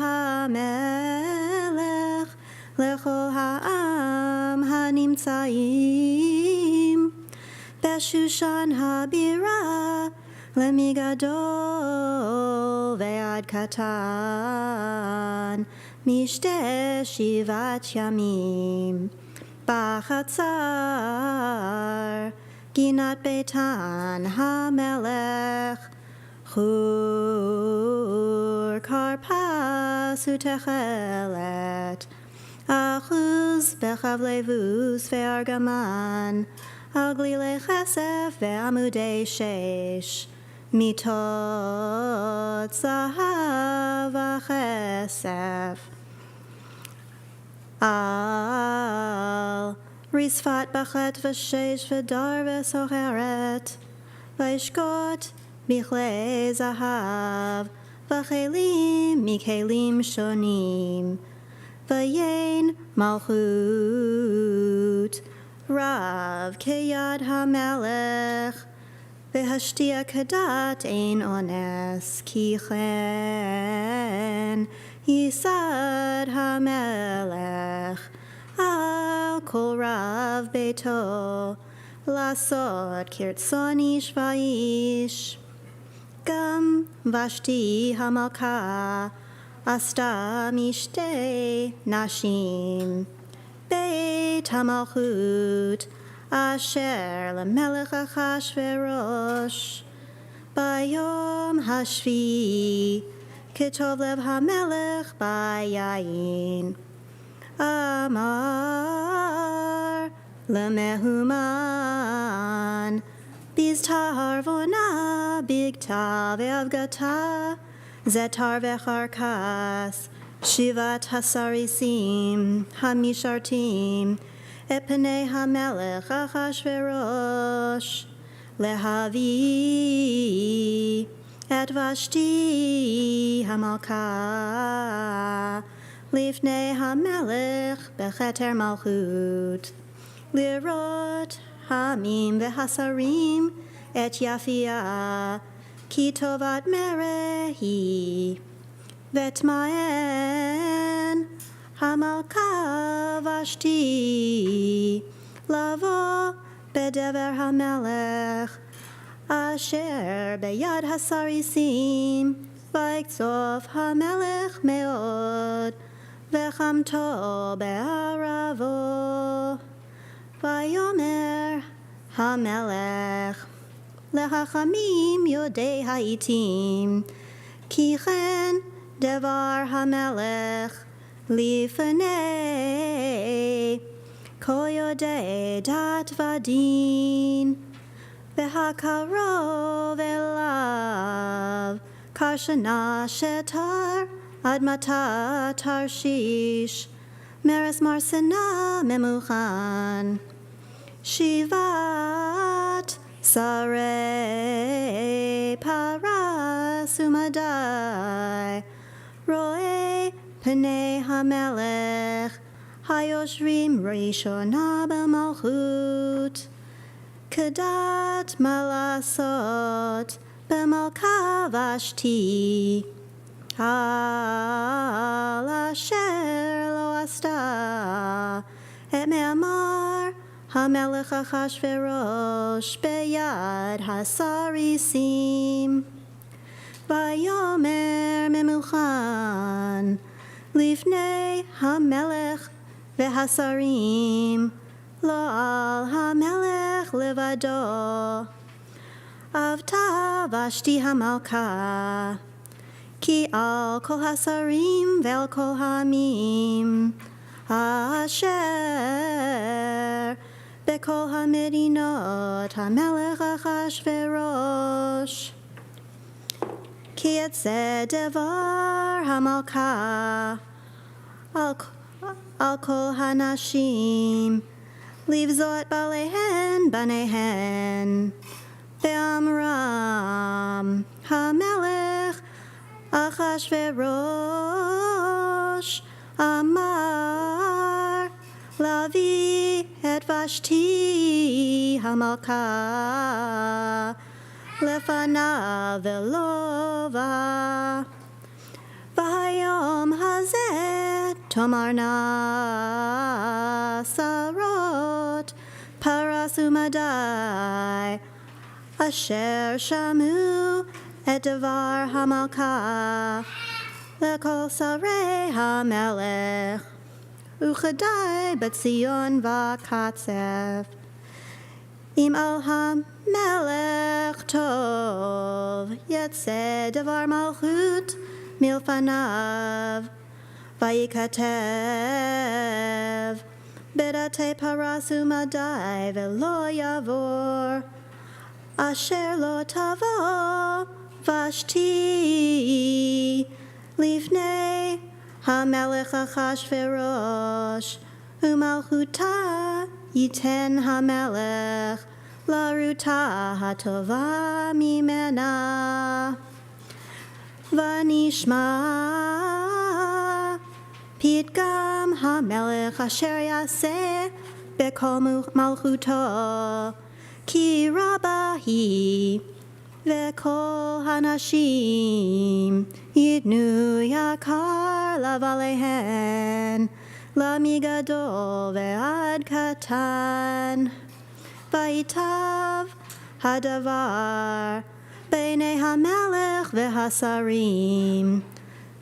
hamelech lechol ha'am hanimtzaim b'shushan habira lemigadol ועד קטן, משתה שבעת ימים. בחצר גינת ביתן המלך, חור כרפס ותכלת, אחוז בחבלי בוס וארגמן, על גלילי כסף ועמודי שש, מיטות זהב וכסף. על רצפת בחלת ושש ודר וסוחרת, וישקוט בכלי זהב וכלים מכלים שונים, ויין מלכות רב כיד המלך, והשתייה כדת אין אונס, כי כן ייסד המלך על כל רב ביתו, לעשות כרצון איש ואיש. גם ושתי המלכה עשתה משתי נשים, בית המלכות אשר למלך אחשוורוש. ביום השביעי כטוב לב המלך ביין, אמר למהומן, בזתר ועונה בגתה ואבגתה, זתר וחרקס, שבעת הסריסים המשרתים את פני המלך אחשוורוש, להביא את ושתי המלכה לפני המלך בכתר מלכות, לראות העמים והשרים את יפייה, כי טובת מראה היא, ותמאן המלכה ושתי לבוא בדבר המלך אשר ביד הסריסים, ויקצוף המלך מאוד וחמתו בערבו. ויאמר המלך לחכמים יודעי העתים, כי כן דבר המלך לפני כל יודעי דת ודין, והקרוב אליו כשנה שתר אדמתה תרשיש, מרס מרסנה ממוכן, שבעת שרי פרס ומדי, רואה פני המלך היושבים ראשונה במלכות, כדת מה לעשות במלכה ושתי, על אשר לא עשתה את מאמר המלך אחשוורוש ביד הסריסים. ויאמר ממוכן לפני המלך והשרים, לא על המלך לבדו, אבתה ושתי המלכה, כי על כל השרים ועל כל העמים אשר בכל המדינות המלך אחשוורוש. כי את זה דבר המלכה על כל הנשים, לבזות בעליהן בניהן, ואמרם המלך אחשוורוש אמר להביא את ושתי המלכה לפניו ולובה. והיום הזה תאמרנה שרות פרס ומדי, אשר שמעו את דבר המלכה לכל שרי המלך, וכדאי בציון וקצף. אם על המלך טוב, יצא דבר מלכות מלפניו, וייכתב בדתי פרס ומדי ולא יעבור, אשר לא תבוא ושתי לפני המלך אחשוורוש, ומלכותה ייתן המלך לרותה הטובה ממנה. ונשמע פתגם המלך אשר יעשה בכל מלכותו, כי רבה היא, וכל הנשים ייתנו יקר לבעליהן, למגדול ועד קטן. ויטב הדבר בעיני המלך והשרים,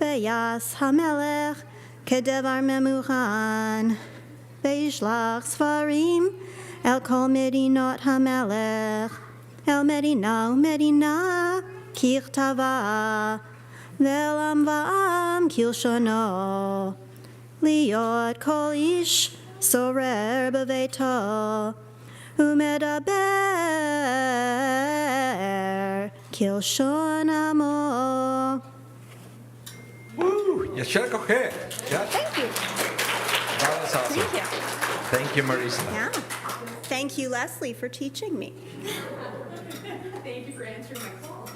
ויעש המלך כדבר ממוכן, וישלח ספרים אל כל מדינות המלך, אל מדינה ומדינה ככתבה, ואל עם ועם כלשונו, להיות כל איש שורר בביתו, ומדבר כלשון עמו. Woo! Yasher kocher. Yeah. Thank you. That was awesome. Thank you. Thank you, Marisa. Yeah. Thank you, Leslie, for teaching me. Thank you for answering my call.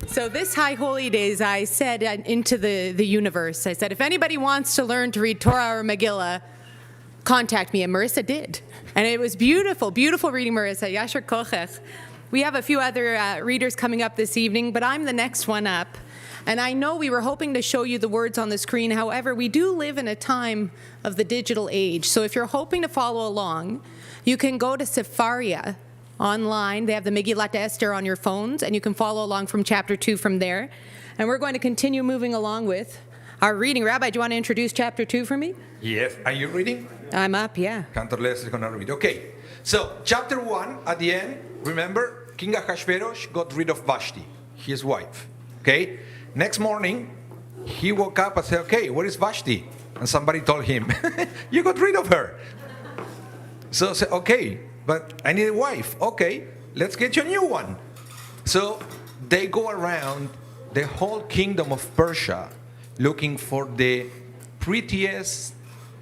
So this High Holy Days, I said into the universe, I said, if anybody wants to learn to read Torah or Megillah, contact me. And Marissa did. And it was beautiful, beautiful reading, Marissa. Yasher kochech. We have a few other readers coming up this evening, but I'm the next one up. And I know we were hoping to show you the words on the screen. However, we do live in a time of the digital age. So if you're hoping to follow along, you can go to Sefaria online. They have the Megillat Esther on your phones, and you can follow along from chapter 2 from there. And we're going to continue moving along with our reading. Rabbi, do you want to introduce chapter 2 for me? Yes. Are you reading? I'm up, yeah. Cantor Les is going to read. Okay. So, chapter 1, at the end, remember, King Ahasuerus got rid of Vashti, his wife. Okay? Next morning, he woke up and said, okay, where is Vashti? And somebody told him, you got rid of her. So, said, okay, but I need a wife. Okay, let's get you a new one. So, they go around the whole kingdom of Persia looking for the prettiest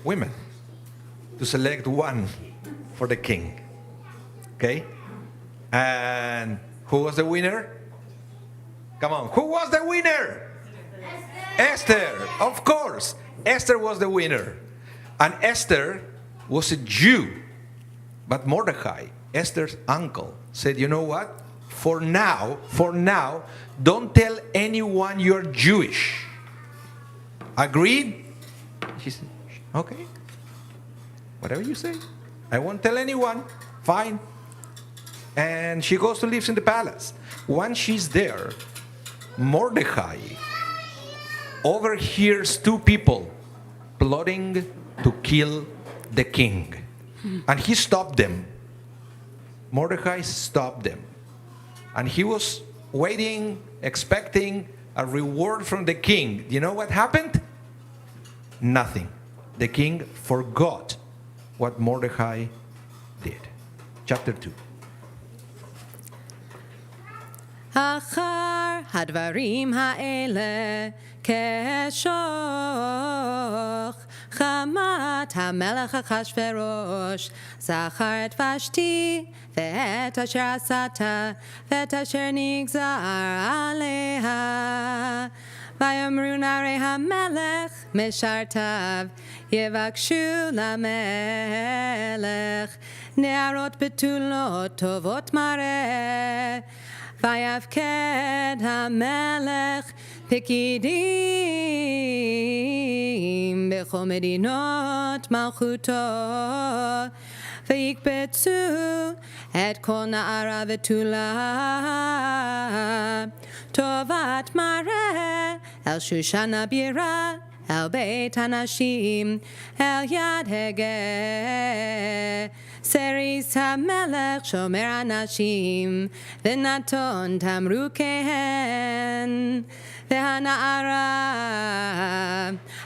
women to select one for the king. Okay? And who was the winner? Come on, who was the winner? Esther, of course. Esther was the winner. And Esther was a Jew. But Mordecai, Esther's uncle, said, you know what? For now, don't tell anyone you're Jewish. Agreed? She said, okay. Whatever you say. I won't tell anyone. Fine. And she goes to live in the palace. Once she's there, Mordecai overhears two people plotting to kill the king. And he stopped them. Mordecai stopped them. And he was waiting, expecting a reward from the king. You know what happened? Nothing. The king forgot what Mordecai did. Chapter 2. אחר הדברים האלה כשוך חמת המלך אחשוורוש זכר את ושתי ואת אשר עשת ואת אשר נגזר עליה ויאמרו נערי המלך משרתיו יבקשו למלך נערות בתולות טובות מראה ויפקד המלך פקידים בכל מדינות בהמות מלכותו, ויקבצו את כל נערה ותולה, טובת מראה אל שושן הבירה, אל בית הנשים, אל יד הגה. סריס המלך שומר אנשים, ונתון תמרוקיהן. והנערה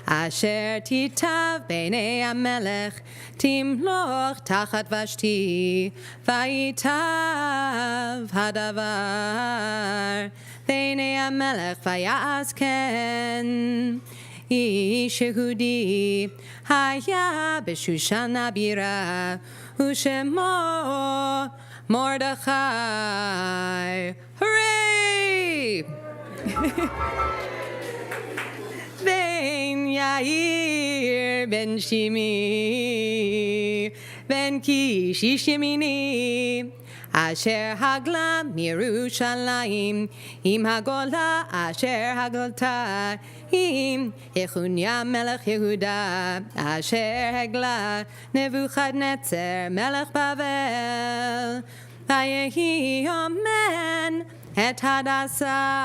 אשר תיטב בעיני המלך, תמלוך תחת ושתי, ויטב הדבר בעיני המלך, ויעש כן. איש יהודי היה בשושן הבירה, ושמו מרדכי. הורי! בן יאיר, בן שימי, בן קיש איש ימיני, אשר הגלה מירושלים, עם הגולה אשר הגלתה, עם יחוניה מלך יהודה, אשר הגלה נבוכדנצר מלך בבל. ויהי אמן את הדסה.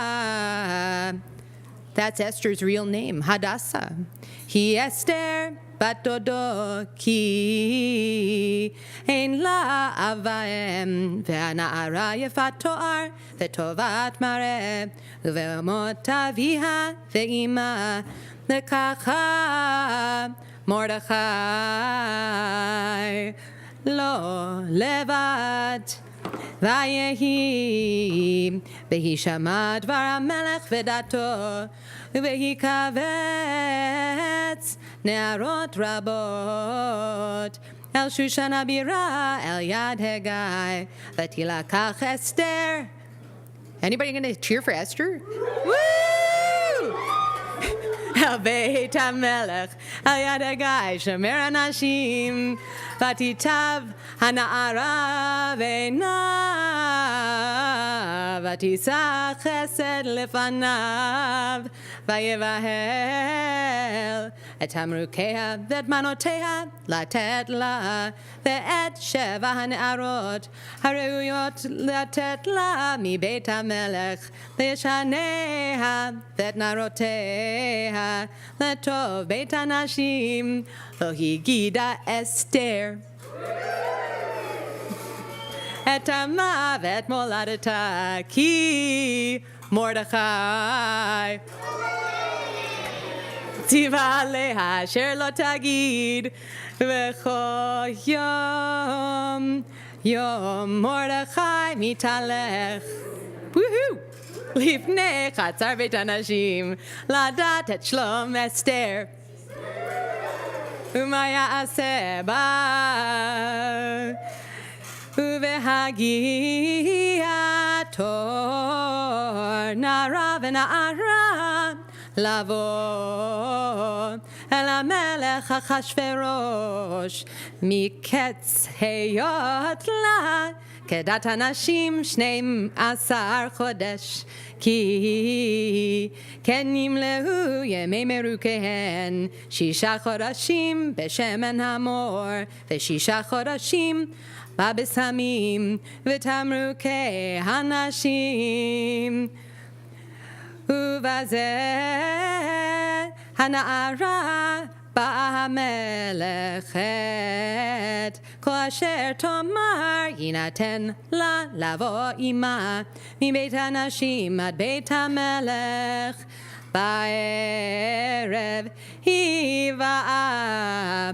That's Esther's real name, Hadassah. He Esther, bat dodo ki ein la avaem, ve'ana'ara yefat to'ar, ve'tovat mareh, ve'amot aviha ve'ima, lekachah Mordechai lo levat. ויהי שמע דבר המלך ודתו, ויקבץ נערות רבות אל שושן הבירה, אל יד הגיא, ותילקח אסתר. Anybody gonna cheer for Esther? Woo! אל בית המלך, אל יד הגיא, שומר אנשים, ותיטב הנערה בעיניו, ותישא חסד לפניו, ויבהל את תמרוקיה ואת מנותיה לתת לה, ואת 7 הנערות הראויות לתת לה מבית המלך, וישניה ואת נערותיה לטוב בית הנשים. לא הגידה אסתר את עמה ואת מולדתה, כי מרדכי ציווה עליה אשר לא תגיד, וכל יום יום מרדכי מתהלך לפני חצר בית הנשים, לדעת את שלום אסתר ומה יעשה בה. ובהגיע תור נערה ונערה לבוא אל המלך אחשוורוש, מקץ היות לה כדת הנשים 12 חודש, כי כן ימלאו ימי מרוכיהן 6 חודשים בשמן המור, ו6 חודשים בבשמים ותמרוקי הנשים. ובזה הנערה באה המלך את כל אשר תאמר יינתן לה לבוא עמה מבית הנשים עד בית המלך. בערב היא באה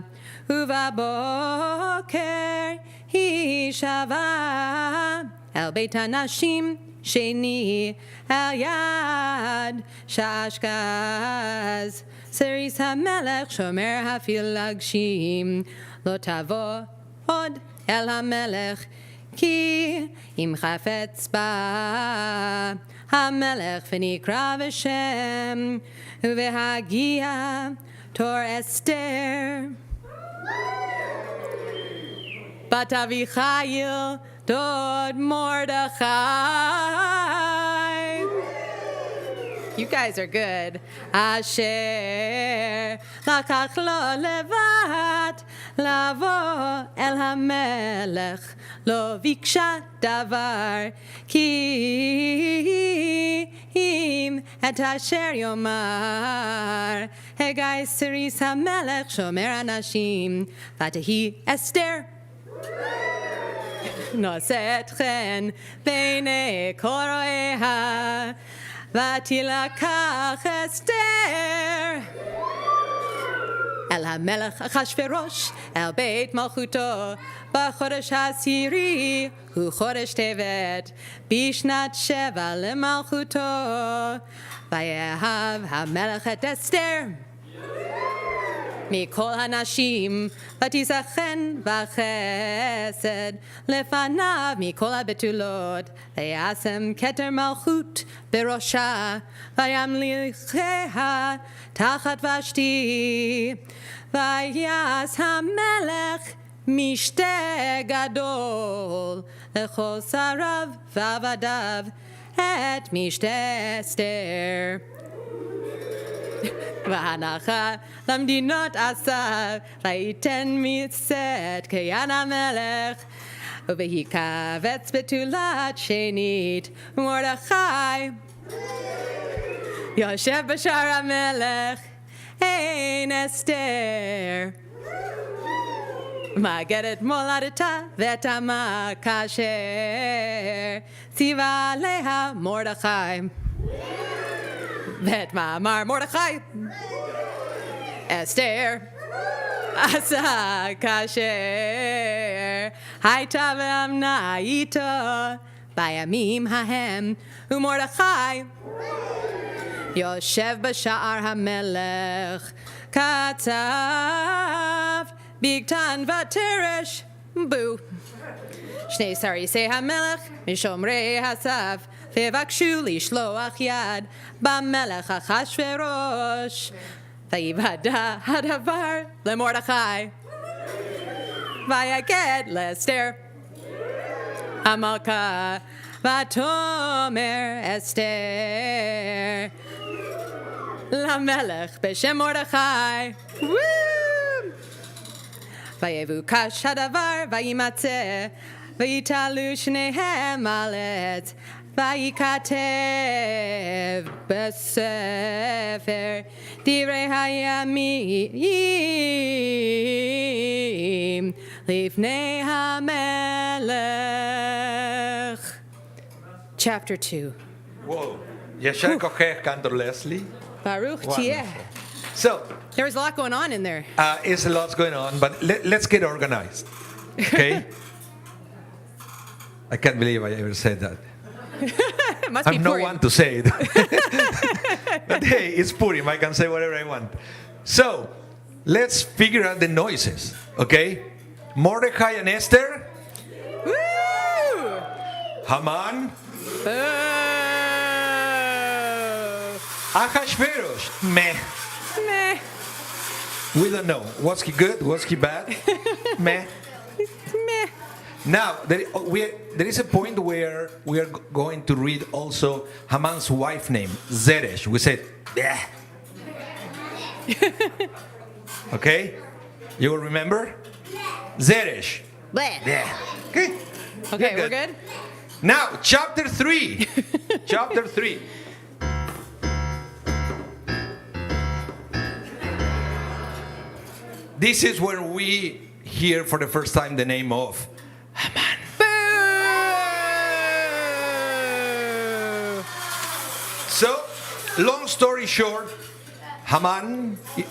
ובבוקר היא שבה אל בית הנשים שני אל יד שאשכז. סריס המלך שומר הפילגשים, לא תבוא עוד אל המלך, כי אם חפץ בה המלך ונקרא בשם, והגיע תור אסתר בת אביחיל דוד מרדכי. You guys are good. Asher לקח לו לבד לבוא אל המלך, לא ביקשה דבר, כי אם את אשר יאמר, הגיא סריס המלך שומר אנשים, ותהי אסתר נושאת חן בעיני כל רואיה, ותילקח אסתר אל המלך אחשוורוש, אל בית מלכותו, בחודש העשירי, הוא חודש טבת, בשנת 7 למלכותו. ויאהב המלך את אסתר מכל הנשים, ותיזכן בחסד לפניו מכל הבתולות, וישם כתר מלכות בראשה, וימליכיה תחת ושתי. ויעש המלך משתה גדול לכל שריו ועבדיו, את משתה אסתר. והנחה למדינות עשה, ויתן מצאת כיד המלך, ובהיקבץ בתולת שנית, ומרדכי יושב בשער המלך, אין אסתר. מאגדת מולדתה ותמה כאשר ציווה עליה מרדכי. ואת מאמר מרדכי אסתר עשה כאשר הייתה ואמנה איתו בימים ההם, ומרדכי יושב בשער המלך, כתב בגתן ותרש בו שני סריסי המלך משומרי הסף, ויבקשו לשלוח יד במלך אחשוורוש, ויוודע הדבר למרדכי, ויגד לאסתר המלכה, ותאמר אסתר למלך בשם מרדכי. ויבוקש הדבר וימצא, ויתעלו שניהם על עץ, וייכתב בספר דברי הימים לפני המלך. Chapter 2. Whoa. Yasher kochech, Cantor Leslie. Baruch Wonderful. Tieh. So, There was a lot going on in there. it's a lot going on, but let's get organized. Okay? I can't believe I ever said that. It must be I'm no Purim. one to say it. But hey, it's Purim. I can say whatever I want. So, let's figure out the noises. Okay? Mordecai and Esther. Woo! Haman. Boo! Ahashverosh. Meh. Meh. We don't know. Was he good? Was he bad? Meh. Meh. Now, there is a point where we are going to read also Haman's wife name, Zedek. We said, yeah. Okay? You will remember? Zedek. Bleh. Yeah. Okay. Okay, we're good? Now, chapter 3. Chapter 3. This is where we hear for the first time the name of Haman. Boo! So, long story short, Haman Boo!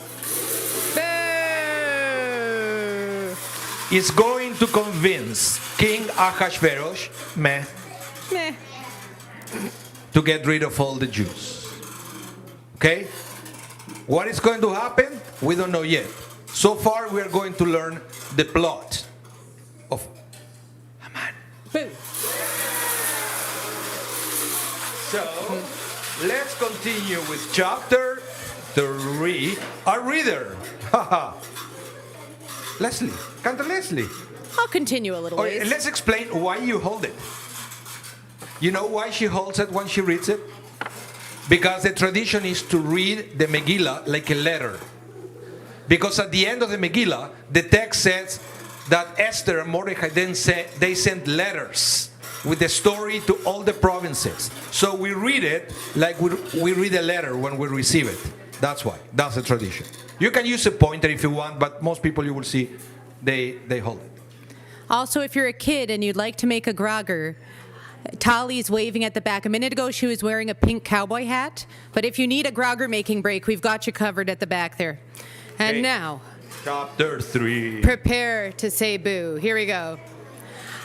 is going to convince King Ahashverosh Meh. to get rid of all the Jews. Okay? What is going to happen? We don't know yet. So far, we are going to learn the plot of Haman. Boo! So, let's continue with chapter 3. Our reader. Haha. Leslie. Cantor Leslie. I'll continue a little Okay, ways. let's explain why you hold it. You know why she holds it when she reads it? Because the tradition is to read the Megillah like a letter. Because at the end of the Megillah, the text says that Esther and Mordecai they sent letters with the story to all the provinces. So we read it like we read a letter when we receive it. That's why. That's the tradition. You can use a pointer if you want, but most people you will see, they hold it. Also, if you're a kid and you'd like to make a grogger, Tali's waving at the back. A minute ago, she was wearing a pink cowboy hat. But if you need a grogger making break, we've got you covered at the back there. And Okay. now, Chapter 3. prepare to say boo. Here we go.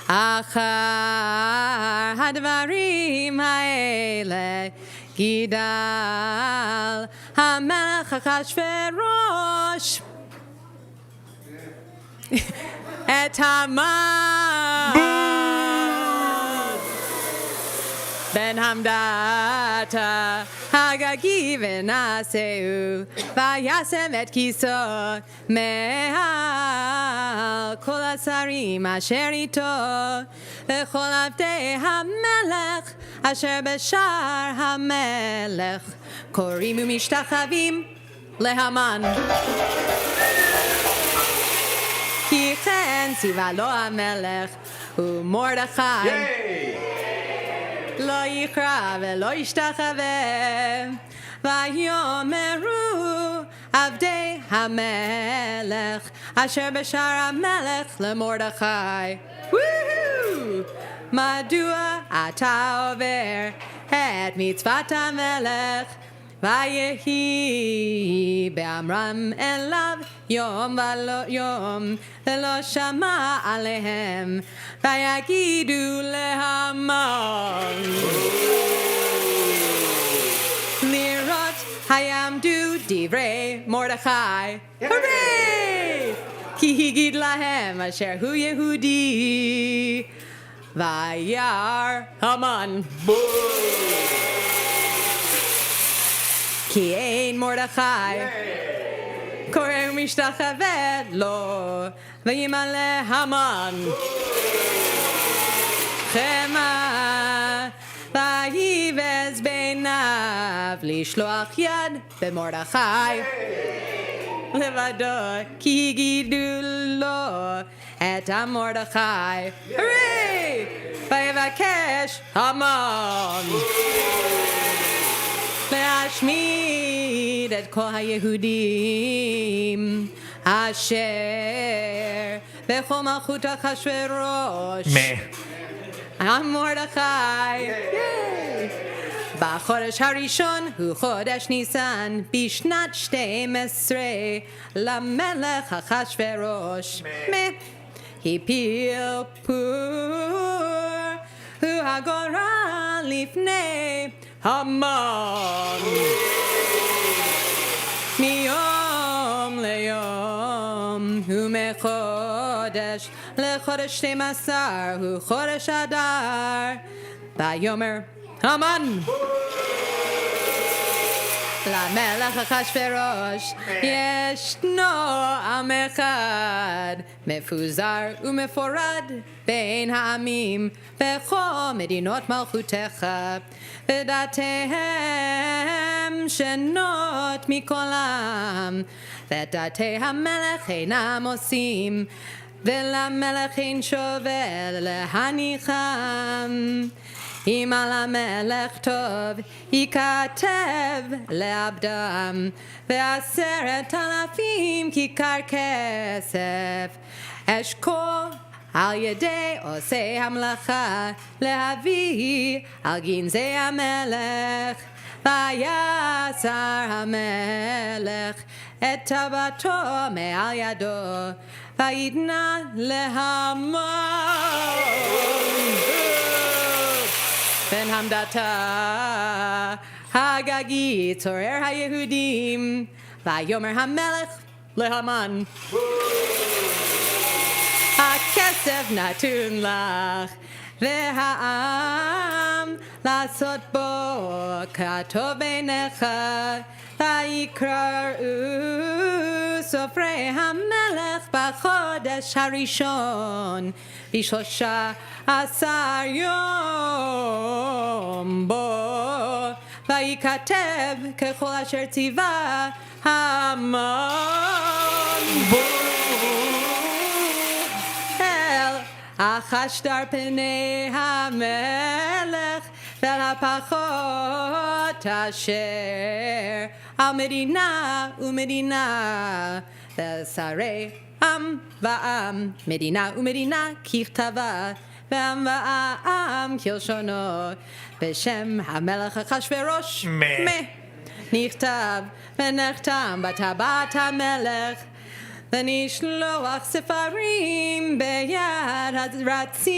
Achar hadvarim ha'ele gidal hamelech Achashverosh et Haman ben Hamdata Hagagi v'naseu vayasem et kiso me'al kol hasarim asher ito v'chol avdei hamelech asher b'shar hamelech korim u'mishtachavim lehaman ki chen siva lo hamelech u'mordechai Yay! לא יקרא ולא ישתחווה ויאמרו עבדי המלך אשר בשער המלך למרדכי מדוע אתה עובר את מצוות המלך ויהי באמרם אליו יום ולא שמע עליהם ויגידו להמן לראות היעמדו דברי מרדכי הורי כי הגיד להם אשר הוא יהודי וירא המן כי אין מרדכי קורא ומשתחווה לו וימלא המן חמה ויבז בעיניו לשלוח יד במרדכי לבדו כי הגידו לו את המרדכי הרי ויבקש המן להשמיד את כל היהודים אשר בכל מלכות אחשוורוש מרדכי בחודש הראשון הוא חודש ניסן בשנת 12 למלך אחשוורוש הפיל פור הוא הגורל לפני המן מיום ליום ומחודש לחודש 12 הוא חודש אדר ויאמר המן למלך אחשוורוש ישנו עם אחד מפוזר ומפורד בין העמים בכל מדינות מלכותך ודתיהם שונות מכולם ודתי המלך אינם עושים ולמלך אין שובל להניחם אם על המלך טוב ייכתב לעבדם 10,000 כיכר כסף אשכול על ידי עושי המלאכה להביא על גנזי המלך ויסר המלך את טבעתו מעל ידו ויתנה להמן בן המדתה הגגי צורר היהודים ויאמר המלך להמן הכסף נתון לך והעם לעשות בו כטוב בעיניך ויקראו סופרי המלך בחודש הראשון ב13 יום בו וייכתב ככל אשר ציווה המן אל החשדר פני המלך ולפחות אשר על מדינה ומדינה ושרי עם ועם מדינה ומדינה ככתבה ועם ועם כלשונו בשם המלך אחשוורוש נכתב ונחתם בטבעת המלך ונשלוח ספרים ביד הרצים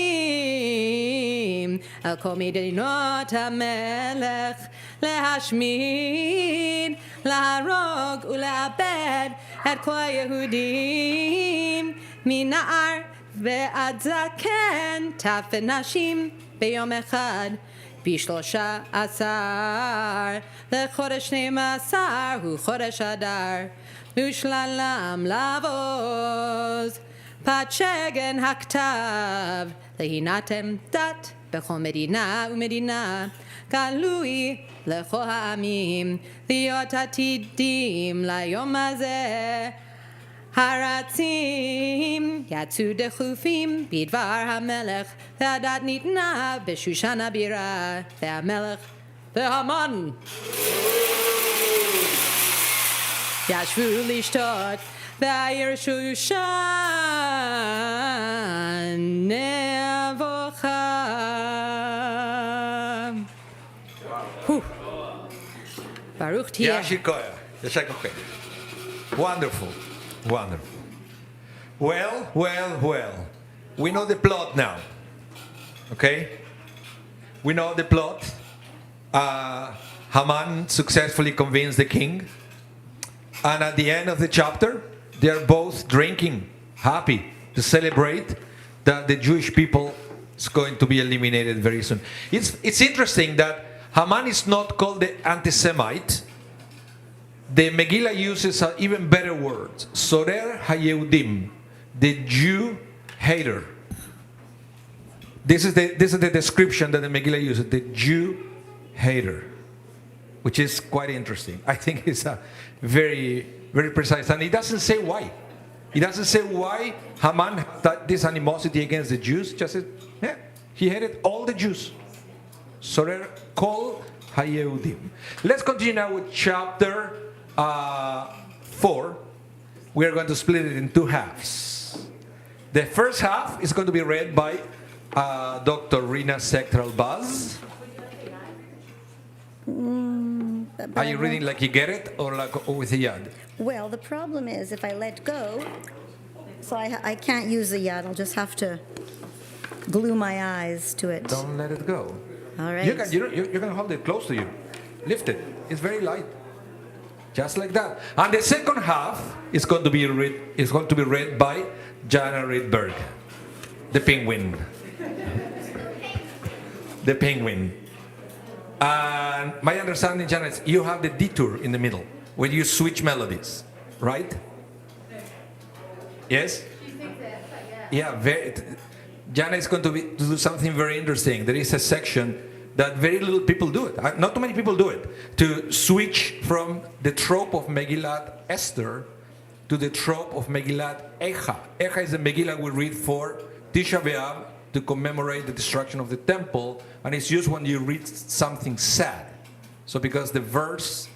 על כל מדינות המלך להשמיד, להרוג ולאבד את כל היהודים מנער ועד זקן טף ונשים ביום אחד ב13 לחודש 12 הוא חודש אדר ושללם לבוז פת שגן הכתב להינתם דת בכל מדינה ומדינה גלוי לכל העמים להיות עתידים ליום הזה הרצים יצאו דחופים בדבר המלך והדת ניתנה בשושן הבירה והמלך והמן ישבו לשתות והעיר שושן נבוכה. ברוך תהיה. Wonderful, wonderful. Well. We know the plot now. Okay? We know the plot. Haman successfully convinced the king. And at the end of the chapter, they are both drinking, happy to celebrate that the Jewish people is going to be eliminated very soon. It's interesting that Haman is not called the anti-Semite. The Megillah uses an even better word, Sorer HaYehudim, the Jew hater. This is the description that the Megillah uses, the Jew hater, which is quite interesting. I think it's a very, very precise. And it doesn't say why. It doesn't say why Haman had this animosity against the Jews. Just says, yeah, he hated all the Jews. Sorer Kol HaYehudim. Let's continue now with chapter 4. We are going to split it in two halves. The first half is going to be read by Dr. Rina Sekral-Baz. Are you reading like you get it or like with a yad? Well, the problem is if I let go, so I can't use the yad. I'll just have to glue my eyes to it. Don't let it go. All right. You're going to hold it close to you. Lift it. It's very light. Just like that. And the second half is going to be read by Jana Rydberg, the penguin. The penguin. And my understanding, Jana, is you have the detour in the middle where you switch melodies, right? Yes? Yeah. Jana is going to do something very interesting. There is a section that very little people do it. Not too many people do it. To switch from the trope of Megillat Esther to the trope of Megillat Echa. Echa is the Megillah we read for Tisha B'Av to commemorate the destruction of the temple, and it's used when you read something sad. So because the verse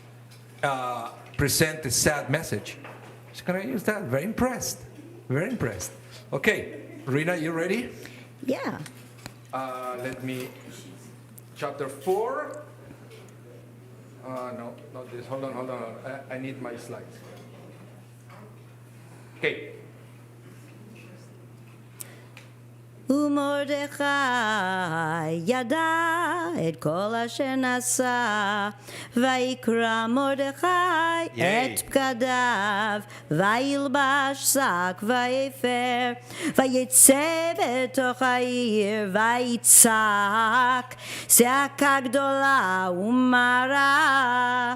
presents a sad message, so can I use that? Very impressed. Very impressed. Okay, Rina, you ready? Yeah. Let me... Chapter 4. No, not this. Hold on. I need my slides. Okay. ומרדכי ידע את כל אשר נעשה, ויקרא מרדכי את בגדיו, וילבש שק ויפר, ויצא בתוך העיר, ויצעק צעקה גדולה ומרה.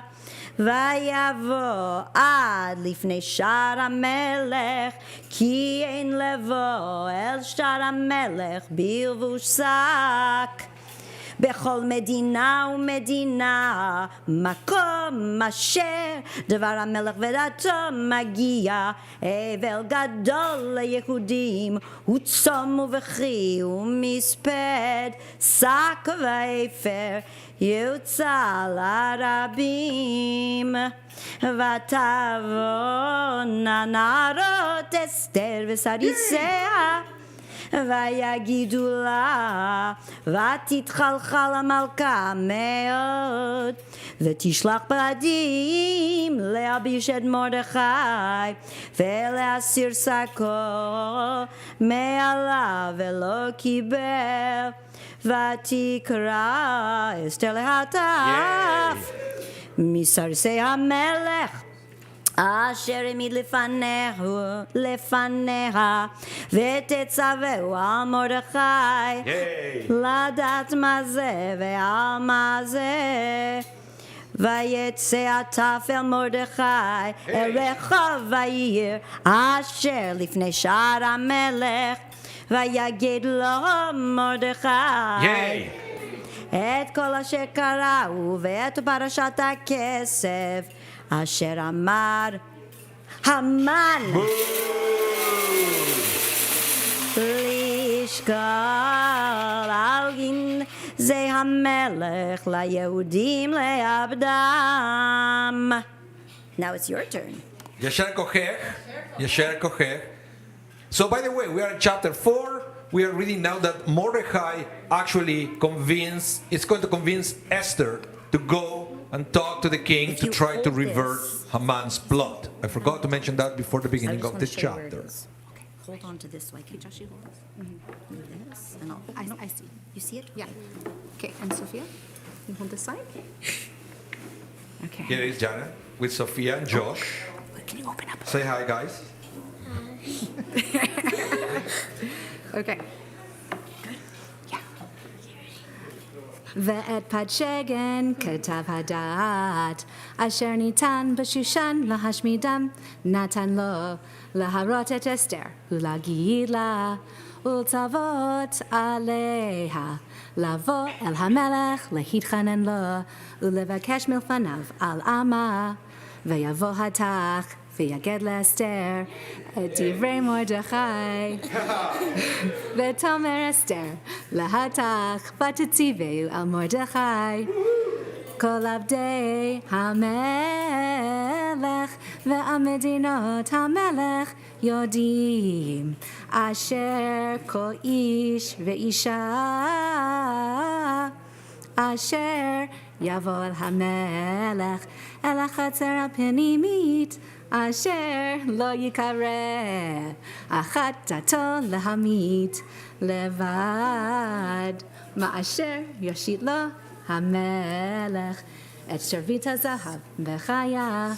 ויבוא עד לפני שער המלך, כי אין לבוא אל שער המלך בלבוש שק. בכל מדינה ומדינה, מקום אשר דבר המלך ודתו מגיע, אבל גדול ליהודים, וצום ובכי ומספד, שק ואפר יוצא לרבים. ותבואנה נערות אסתר וסריסיה, ויגידו לה, ותתחלחל המלכה מאוד, ותשלח פרדים להלביש את מרדכי, ולהסיר שקו מעליו, ולא קיבל. ותקרא אסתר להטף מסרסי המלך אשר העמיד לפניה, ותצווהו על מרדכי לדעת מה זה ועל מה זה. ויצא הטף אל מרדכי אל רחוב העיר אשר לפני שער המלך, ויגיד לו מרדכי את כל אשר קראו ואת פרשת הכסף אשר אמר המן לשקול על גנזי המלך ליהודים לעבדם. Now it's your turn. ישר כוחך, ישר כוחך. So by the way, we are in chapter 4. We are reading now that Mordecai actually is going to convince Esther to go and talk to the king to try to revert Haman's blood. I forgot to mention that before the beginning of this chapter. Okay, hold on to this so I can Joshie hold this. Move this and I see. You see it? Yeah. Okay, and Sophia, you hold this side. Okay. Here is Jana with Sophia and Josh. Can you open up? Say hi, guys. Okay. ואת פת שגן כתב הדעת, אשר ניתן בשושן להשמידם, נתן לו להרות את אסתר ולהגיד לה, ולצוות עליה לבוא אל המלך, להתחנן לו ולבקש מלפניו על עמה, ויבוא התך ויגד לאסתר את דברי מרדכי. ותאמר אסתר להתך ותציווהו על מרדכי. כל עבדי המלך והמדינות המלך יודעים, אשר כל איש ואישה אשר יבוא אל המלך אל החצר הפנימית, אשר לא יקרא אחת דתו להמית לבד, מאשר יושיט לו המלך את שרביט הזהב בחיה.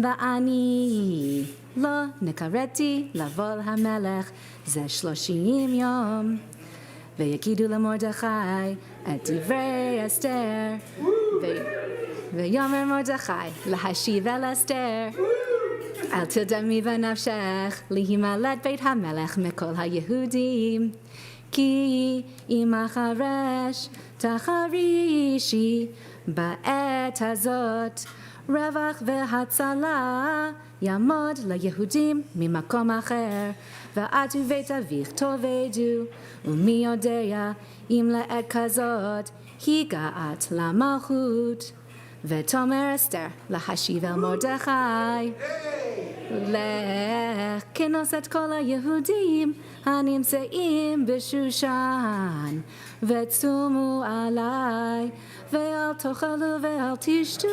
ואני לא נקראתי לבוא למלך זה 30 יום. ויגידו למרדכי את דברי אסתר, ויאמר מרדכי להשיב אל אסתר, אל תדמי בנפשך להימלט בית המלך מכל היהודים, כי אם אחרש תחרישי בעת הזאת, רווח והצלה יעמוד ליהודים ממקום אחר, ואת ובית אביך תאבדו, ומי יודע אם לעת כזאת הגעת למלכות. ותאמר אסתר להשיב אל מרדכי, לך כנוס את כל היהודים הנמצאים בשושן, וצומו עליי, ואל תאכלו ואל תשתו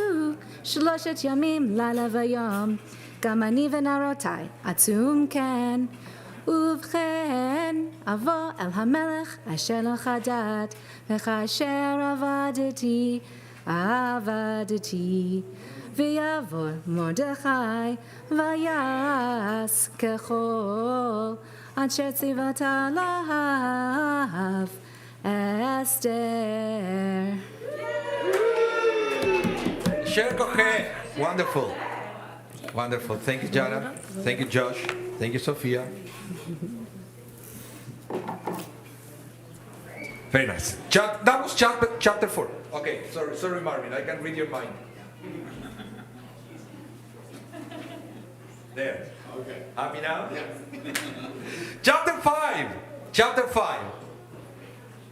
3 ימים לילה ויום, גם אני ונערותיי עצום כן. ובכן אבוא אל המלך אשר לך דת, וכאשר עבדתי, ויעבור מרדכי ויעש ככל אשר ציוות עליו אסתר. Share Koche. Wonderful. Wonderful. Thank you, Jana. Thank you, Josh. Thank you, Sophia. Very nice. That was chapter 4. Okay, sorry, Marvin. I can read your mind. There. Okay. Happy now? Yeah. Chapter 5. Chapter 5.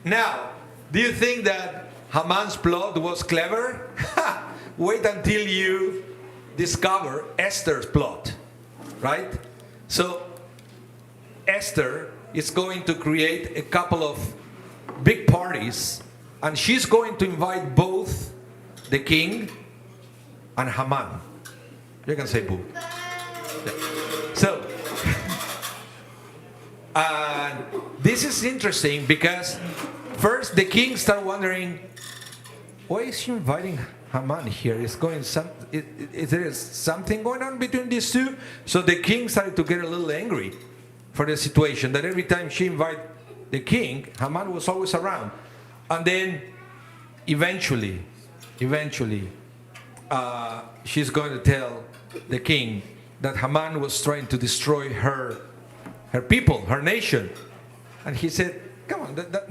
Now, do you think that Haman's plot was clever? Wait until you discover Esther's plot, right? So, Esther is going to create a couple of big parties, and she's going to invite both the king and Haman. You can say boo. So, this is interesting because first the king started wondering, why is she inviting Haman here? Is there something going on between these two? So the king started to get a little angry for the situation, that every time she invited the king, Haman was always around. And then eventually, she's going to tell the king that Haman was trying to destroy her people, her nation. And he said, come on, that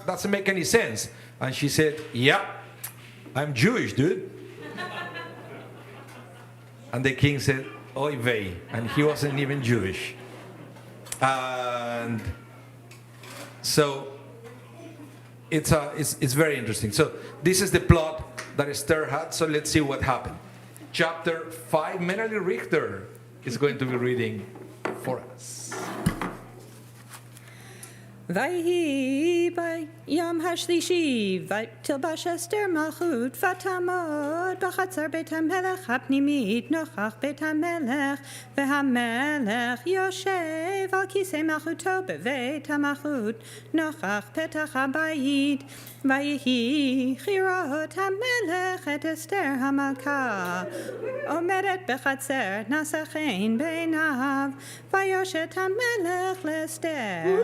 doesn't make any sense. And she said, yeah, I'm Jewish, dude. And the king said, oy vey. And he wasn't even Jewish. And so it's very interesting. So this is the plot that Esther had. So let's see what happened. Chapter 5, Menali Richter is going to be reading for us. ויהי ביום השלישי, ותלבש אסתר מלכות, ותעמוד בחצר בית המלך הפנימית, נוכח בית המלך, והמלך יושב על כיסא מלכותו בבית המלכות, נוכח פתח הבית. ויהי כראות המלך את אסתר המלכה, עומדת בחצר, נשא חן בעיניו, ויושת המלך לאסתר.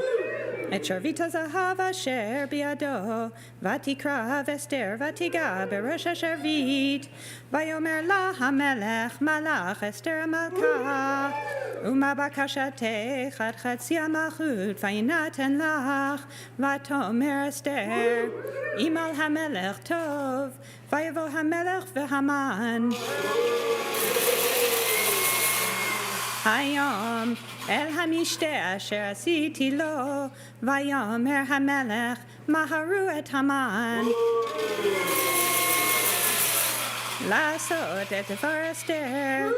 את שרביט הזהב אשר בידו, ותקרב אסתר ותיגע בראש השרביט. ויאמר לה המלך, מלך אסתר המלכה, ומה בקשתך עד חצי המלכות, ויינתן לך. ותאמר אסתר, אם על המלך טוב. ויבוא המלך והמן היום אל המשתה אשר עשיתי לו. ויאמר המלך, מהרו את המן לעשות את דבר אסתר.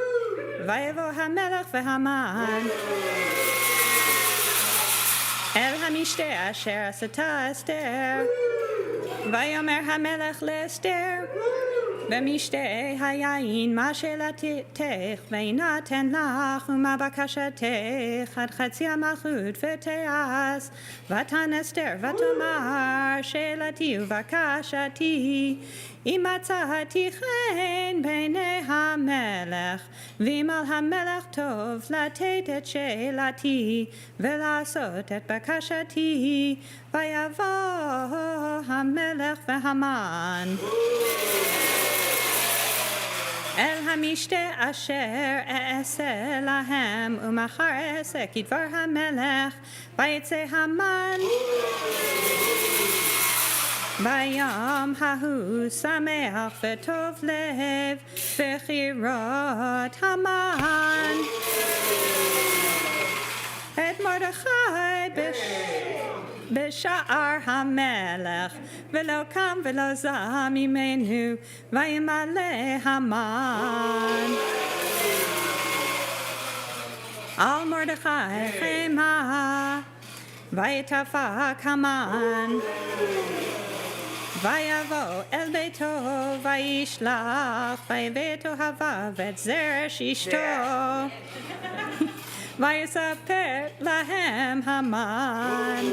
ויבוא המלך והמן אל המשתה אשר עשתה אסתר. ויאמר המלך לאסתר, במשתה היין מה שאלתך ויינתן לך, ומה בקשתך עד חצי המלכות ותעש. ותען אסתר ותאמר, שאלתי ובקשתי, אם מצאתי חן בעיני המלך, ואם על המלך טוב לתת את שאלתי ולעשות את בקשתי. ויבוא המלך והמן אל המשתה אשר אעשה להם, ומחר אעשה כדבר המלך. ויצא המן ביום ההוא שמח וטוב לב, וכראות המן את מרדכי בשער המלך, ולא קם ולא זע ממנו. וימלא המן על מרדכי חמה, ויתפק המן. ויבוא אל ביתו וישלח, ויביא את אוהביו ואת זרש אשתו. ויספר להם המן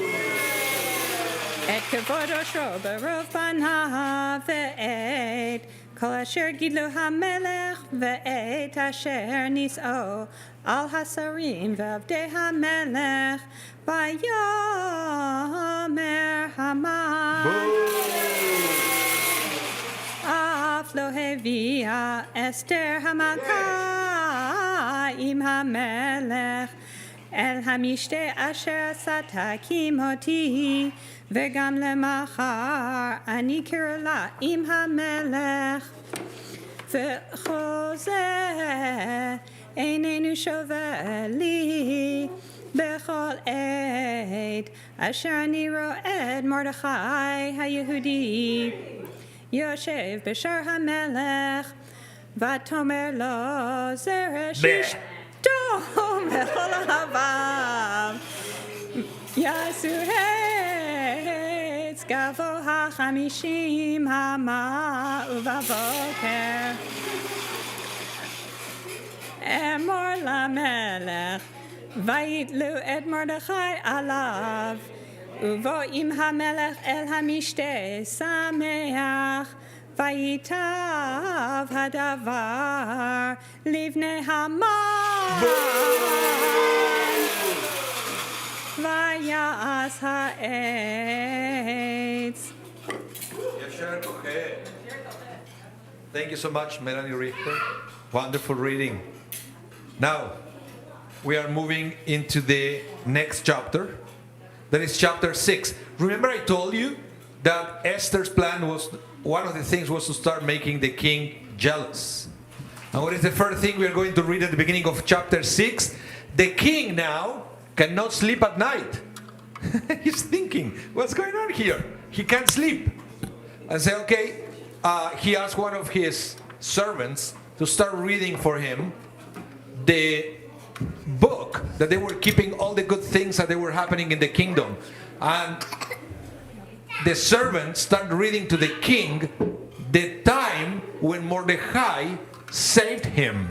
את כבוד עושרו ברוב בניו, ואת כל אשר גידלו המלך, ואת אשר נישאו על השרים ועבדי המלך. ויאמר המן, אף לא הביאה אסתר המלכה עם המלך אל המשתה אשר עשת כימותי, וגם למחר אני קרא לה עם המלך. וכל זה איננו שווה לי בכל עת אשר אני רואה את מרדכי היהודי יושב בשער המלך, ותאמר לו זרש אשתו בכל אהביו יעשו עץ גבוה 50 אמה ובבוקר אמור למלך ויתלו את מרדכי עליו, ובוא עם המלך אל המשתה שמח, ויטב הדבר לבני המן, ויעש העץ. Thank you so much, Melanie Richter. Wonderful reading. Now, we are moving into the next chapter. That is chapter 6. Remember I told you that Esther's plan was, one of the things was to start making the king jealous. And what is the first thing we are going to read at the beginning of chapter 6? The king now cannot sleep at night. He's thinking, what's going on here? He can't sleep. And say, okay, he asked one of his servants to start reading for him the book that they were keeping all the good things that they were happening in the kingdom. And the servant started reading to the king the time when Mordecai saved him.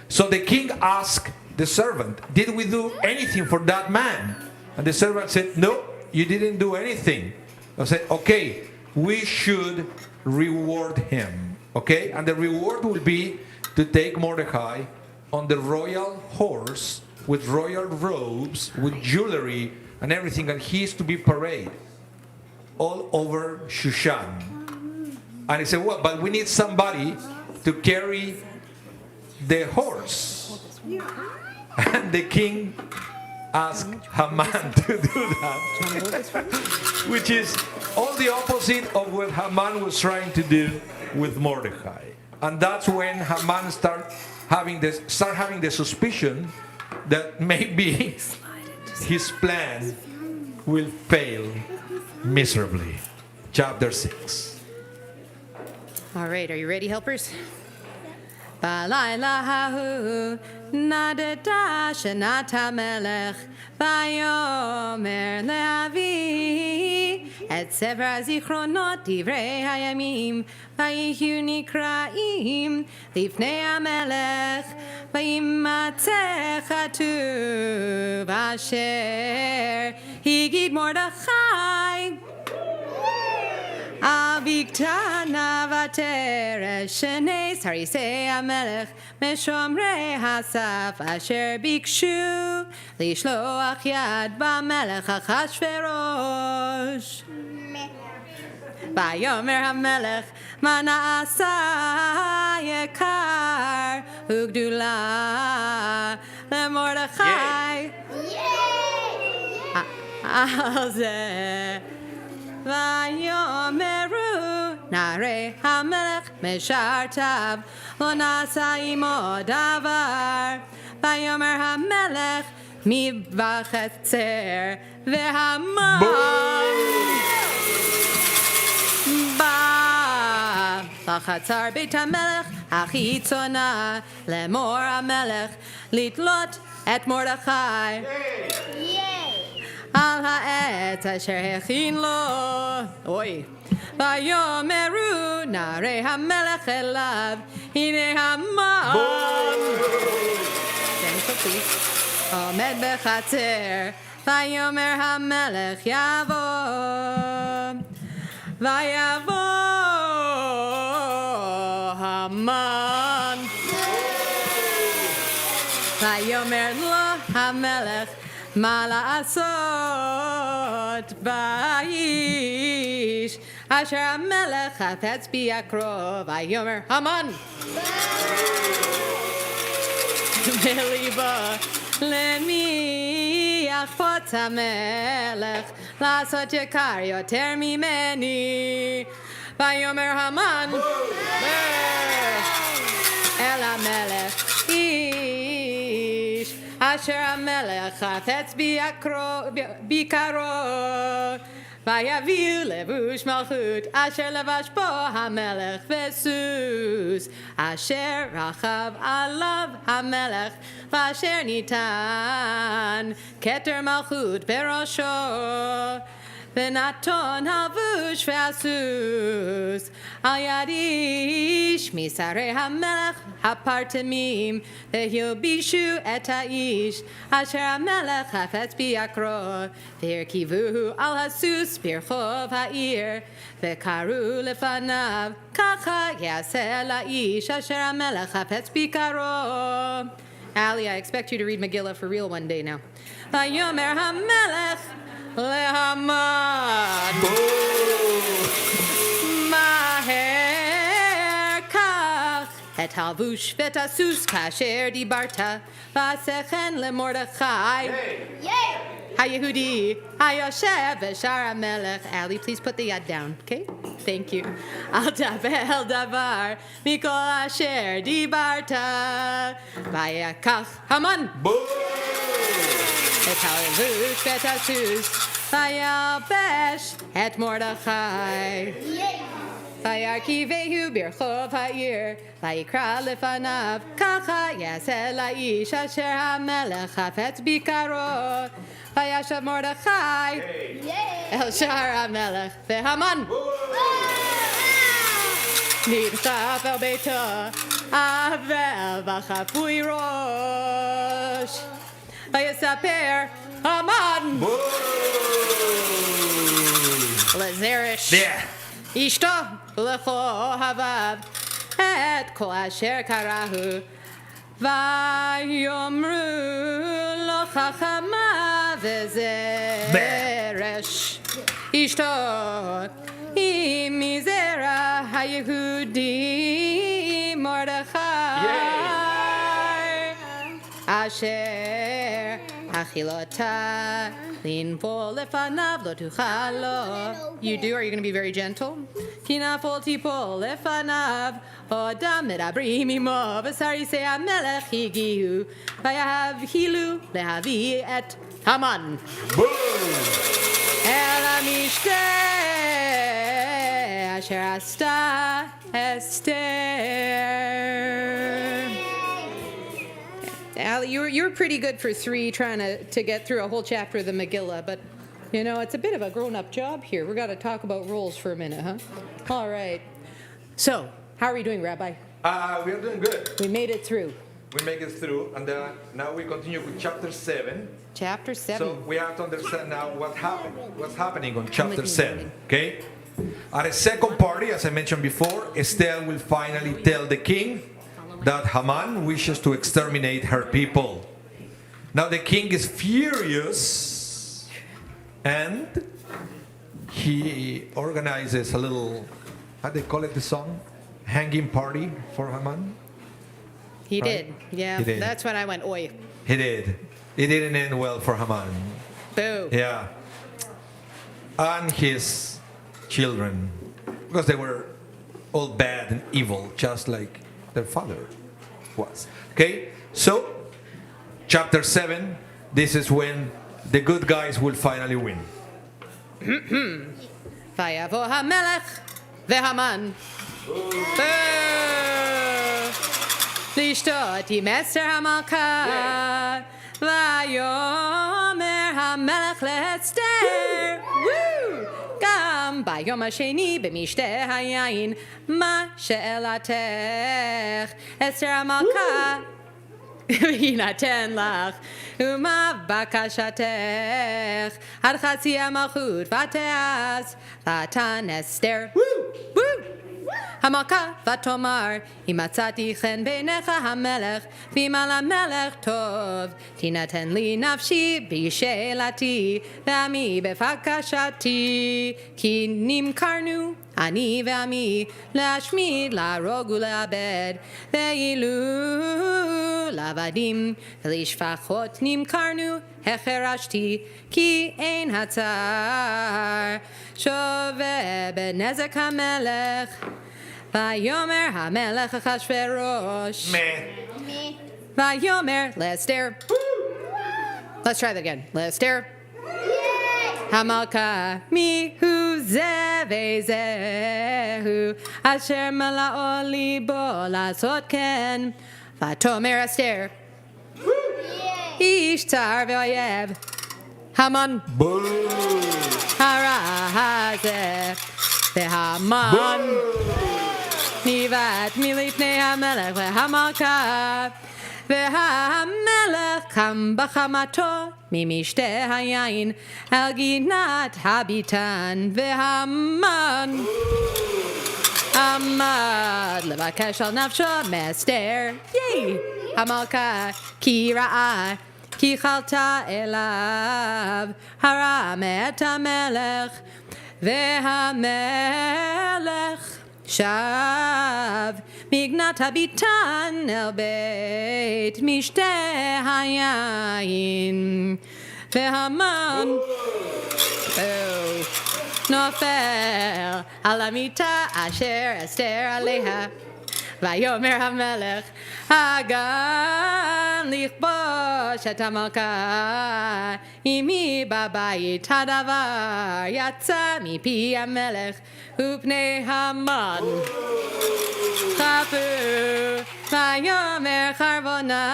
So the king asked the servant, did we do anything for that man? And the servant said, no, you didn't do anything. I said, okay, we should reward him. Okay? And the reward will be to take Mordecai on the royal horse with royal robes, with jewelry and everything, and he is to be paraded all over Shushan. And he said, well, but we need somebody to carry the horse. And the king asked Haman to do that, which is all the opposite of what Haman was trying to do with Mordecai. And that's when Haman start having the suspicion that maybe his plan will fail miserably. Chapter 6. All right, are you ready, helpers? Balaylahu nadeda shenat hamelech vayomer leavi et sefer zichronot divrei hayamim vayihu nikraim lifnei hamelech vayimatzeh chatuv asher higid Mordechai Aviktana vateresh shenei sarisei hamelech meshomrei hasaf asher bikshu lishloach yad b'melech achashverosh. Vayomer hamelech ma na'asa yekar ugdula leMordechai al zeh. Vayomeru narei hamelech meshartav lo nasa imo davar. Vayomer hamelech mi v'chetzer vehaman ba v'chatzar beit hamelech achitzona lemor hamelech litlot et Mordechai. Al ha'etz asher hechin lo. Oy. Vayomeru narei hamelech elav hine Haman. Stand so please. Omed bechatzer. Vayomer hamelech yavo. Vayavo Haman. Vayomer lo hamelech ma la'asot ba'ish asher hamelech hafetz bi'akro. Vayomer Haman Meliba lemid לחפוץ המלך, לעשות יקר יותר ממני. ויאמר המן אל המלך איש, אשר המלך חפץ ביקרו. ויביאו לבוש מלכות, אשר לבש בו המלך וסוס, אשר רכב עליו המלך, ואשר ניתן כתר מלכות בראשו. ונתון הלבוש והסוס על יד איש משרי המלך הפרטמים, והלבישו את האיש אשר המלך חפץ ביקרו, והרכיבוהו על הסוס ברחוב העיר, וקראו לפניו, ככה יעשה לאיש אשר המלך חפץ ביקרו. Ali, I expect you to read Megillah for real one day now. ויאמר המלך להמן, מהר קח את הלבוש ואת הסוס כאשר דיברת, ועשה כן למרדכי היהודי היושב בשער המלך. Ali, please put the yad down, okay? Thank you. אל תבל דבר מכל אשר דיברת. ויקח המן את הלבוש ואת הסוס, וילבש את מרדכי, וירכיבהו ברחוב העיר, ויקרא לפניו, ככה יעשה לאיש אשר המלך חפץ ביקרו. וישב מרדכי אל שער המלך, והמן נדחף אל ביתו, אבל וחפוי ראש. ויספר המן לזרש אשתו ולכל אוהביו את כל אשר קראו, ויאמרו לו חכמה וזרש אשתו היא מזרע היהודי מרדכי, אשר achilota linpol lefanav lo tuchalo. You do? Are you going to be very gentle? Kinafol tipol lefanav odam medabrim imo v'sari se hamelech higiu vayahav hilu lehavi et Haman el hamishte asher asta Esther. Ali, you were pretty good for 3 trying to get through a whole chapter of the Megillah, but, you know, it's a bit of a grown-up job here. We've got to talk about rules for a minute, huh? All right. So, how are we doing, Rabbi? We are doing good. We made it through. We make it through, and now we continue with chapter 7. Chapter 7. So we have to understand now what's happening on chapter 7, okay? At a second party, as I mentioned before, Esther will finally tell the king that Haman wishes to exterminate her people. Now the king is furious, and he organizes a little, how do they call it, the song? Hanging party for Haman? He Right? did. Yeah, He did. that's when I went, oi. He did. It didn't end well for Haman. Boo. Yeah. And his children, because they were all bad and evil, just like their father was. Okay? So, chapter 7, this is when the good guys will finally win. Vayavo hamelech vehaman. Lishtot imester hamalka. Vayomer hamelech le'Esther. Woo! Gam bayom hasheni b'mishteh hayayin ma she'elatech Esther hamalka v'yinaten lach uma bakashatech ad chatzi hamalchut v'teas v'atan Esther. Woo! Woo! Hamalka vatomar imatzati chen beinecha hamelech v'imal hamelech tov tinaten li nafshi b'yishelati v'ami befakashati ki nimkarnu ani v'ami להשמיד, להרוג ולאבד, ואילו לעבדים, ולשפחות נמכרנו, החרשתי, כי אין הצער. שווה בנזק המלך, ויאמר המלך אחשוורוש. Vayomer, Lester. Let's try that again. Lester. Hamalka mihu zevezehu asher malao libo lasot ken. Vatomer Esther. Ishtar ve'oyev. Haman. Harazeh. Ve'haman. Nivat milifnei hamelech ve'hamalka. והמלך קם בחמתו ממשתה היין על גינת הביתן והמן עמד לבקש על נפשו מאסתר המלכה כי ראה כי חלתה אליו הרם את המלך והמלך שב מגנת הביתן אל בית משתה היין והמן נופל על המיטה אשר אסתר עליה ויאמר המלך הגן לכבוש את המלכה אמי בבית הדבר יצא מפי המלך ופני המן חפו ויאמר חרבונה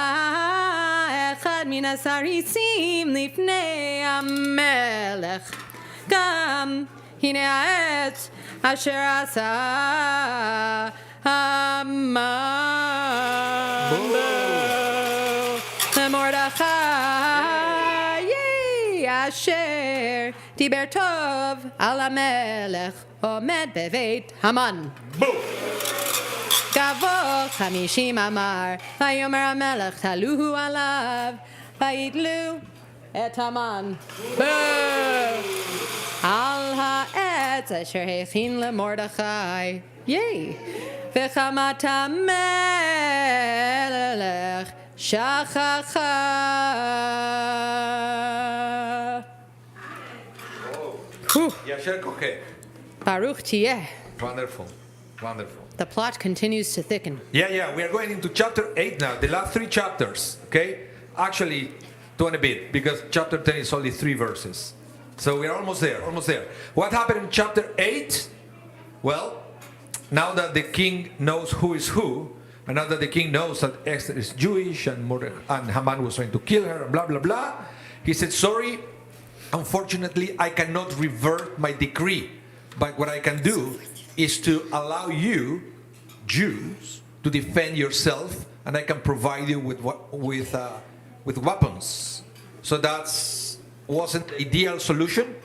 אחד מן הסריסים לפני המלך גם הנה העץ אשר עשה המן למרדכי אשר דיבר טוב על המלך עומד בבית המן גבוה 50 אמר ויאמר המלך תלוהו עליו ויתלו את המן על העץ אשר הכין למרדכי וחמת המלך שכחה. Yasher Koche. Baruch tiyeh. Wonderful. Wonderful. The plot continues to thicken. Yeah, we are going into chapter 8 now, the last 3 chapters, okay? Actually, 2 and a bit, because chapter 10 is only 3 verses. So we are almost there. What happened in chapter 8? Well, now that the king knows who is who, and now that the king knows that Esther is Jewish and Haman was trying to kill her, and blah, blah, blah, he said, sorry, unfortunately, I cannot revert my decree. But what I can do is to allow you, Jews, to defend yourself, and I can provide you with weapons. So that wasn't the ideal solution,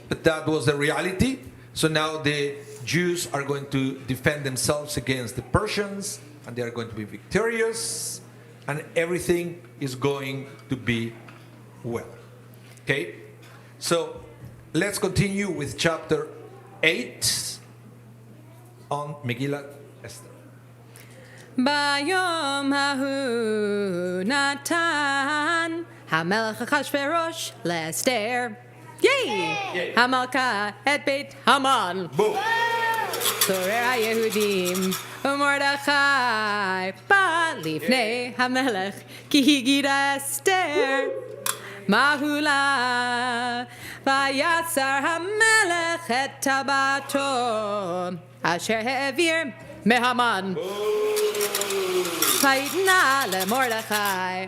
but that was the reality. So now the Jews are going to defend themselves against the Persians, and they are going to be victorious, and everything is going to be well. Okay? So let's continue with chapter 8 on Megillah Esther. Bayom hahu natan hamelech Achashverosh le'Esther. Yay! Hamalka et Beit Haman. Sorer HaYehudim u'Mordechai ba lifnei hamelech ki higida Esther. Mahula vayasar hamelech et tabato asher he'evir mehaman vayitna leMordechai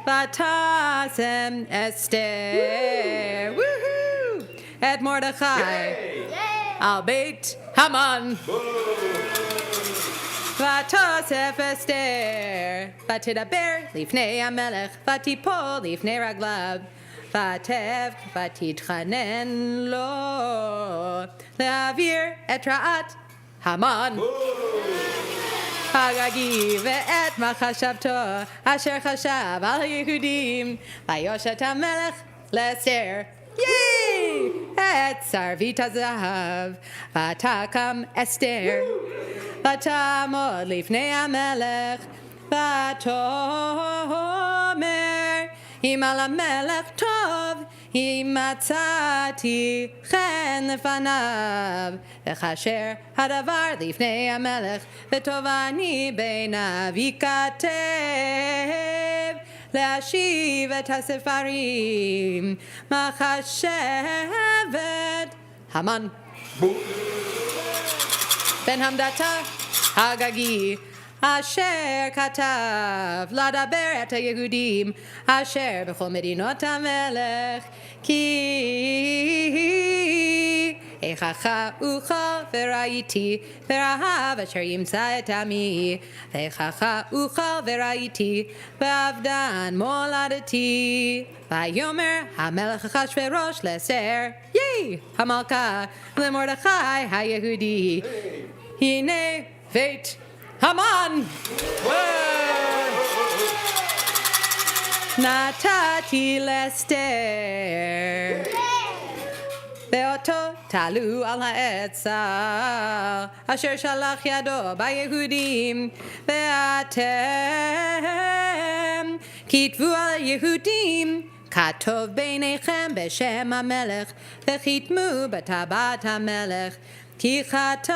vatasem Esther woohoo et Mordechai al Beit Haman ותוסף אסתר, ותדבר לפני המלך, ותיפול לפני רגליו, ותתחנן לו להעביר את רעת המן. הגגי ואת מחשבתו אשר חשב על היהודים, ויושת המלך לאסתר. ייי! את שרביט הזהב, ותקם אסתר. ותעמוד לפני המלך, ותאמר אם על המלך טוב אם מצאתי חן לפניו וכאשר הדבר לפני המלך וטוב אני בעיניו ייכתב להשיב את הספרים מחשבת המן בן המדתה הגגי אשר כתב לדבר את היהודים אשר בכל מדינות המלך כי איכך אוכל וראיתי ורעב אשר ימצא את עמי ואיכך אוכל וראיתי ואבדן מולדתי ויאמר המלך אחשוורוש לאסתר יהי המלכה למרדכי היהודי הנה בית המן נתתי לאסתר ואותו תלו על העץ אשר שלח ידו ביהודים ואתם כתבו על היהודים כתוב ביניכם בשם המלך וחיתמו בטבעת המלך כי כתב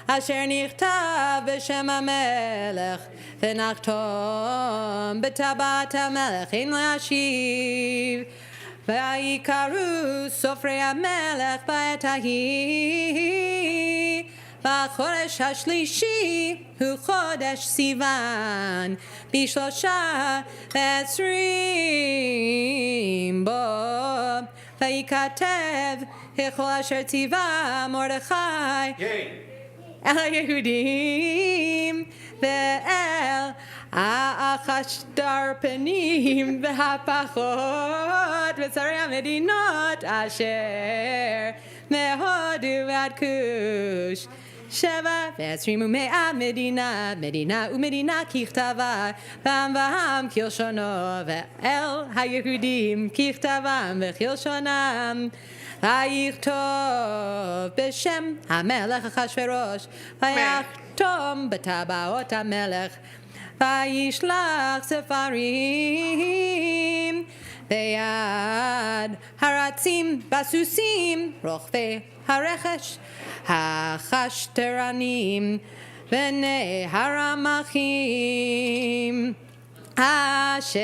אשר נכתב בשם המלך ונחתום בטבעת המלך אין להשיב ויקראו סופרי המלך בעת ההיא בחודש השלישי הוא חודש סיוון ב13 בו וייכתב כל אשר ציווה מרדכי אל היהודים ואל החשדרפנים והפחות ושרי המדינות אשר מהודו ועד כוש 27 מדינה ומדינה ככתבה ועם כלשונו ואל היהודים ככתבם וכלשונם ויכתוב בשם המלך אחשוורוש ויחתום בטבעות המלך וישלח ספרים ביד הרצים בסוסים רוכבי הרכש החשטרנים בני הרמחים אשר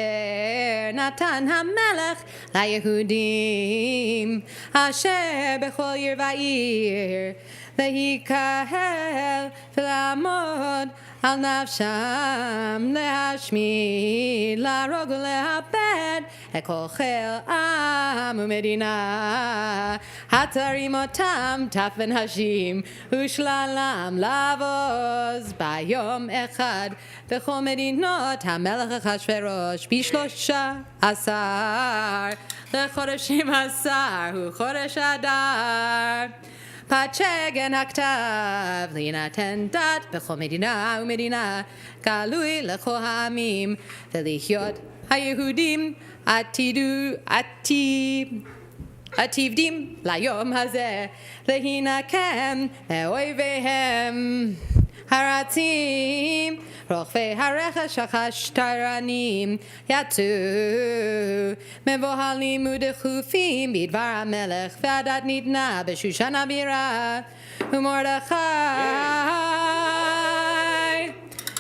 נתן המלך ליהודים אשר בכל עיר ועיר להיקהל ולעמוד על נפשם להשמיד להרוג ולאבד את כל חיל עם ומדינה התרים אותם טף ונשים ושללם לבוז ביום אחד בכל מדינות המלך אחשוורוש ב13 לחודש 12 הוא חודש אדר פצ'גן הכתב להינתן דת בכל מדינה ומדינה גלוי לכל העמים ולחיות היהודים עתידים ליום הזה להינקם מאויביהם הרצים רוכבי הרכש החשטרנים יצאו מבוהלים ודחופים בדבר המלך והדת ניתנה בשושן הבירה ומרדכי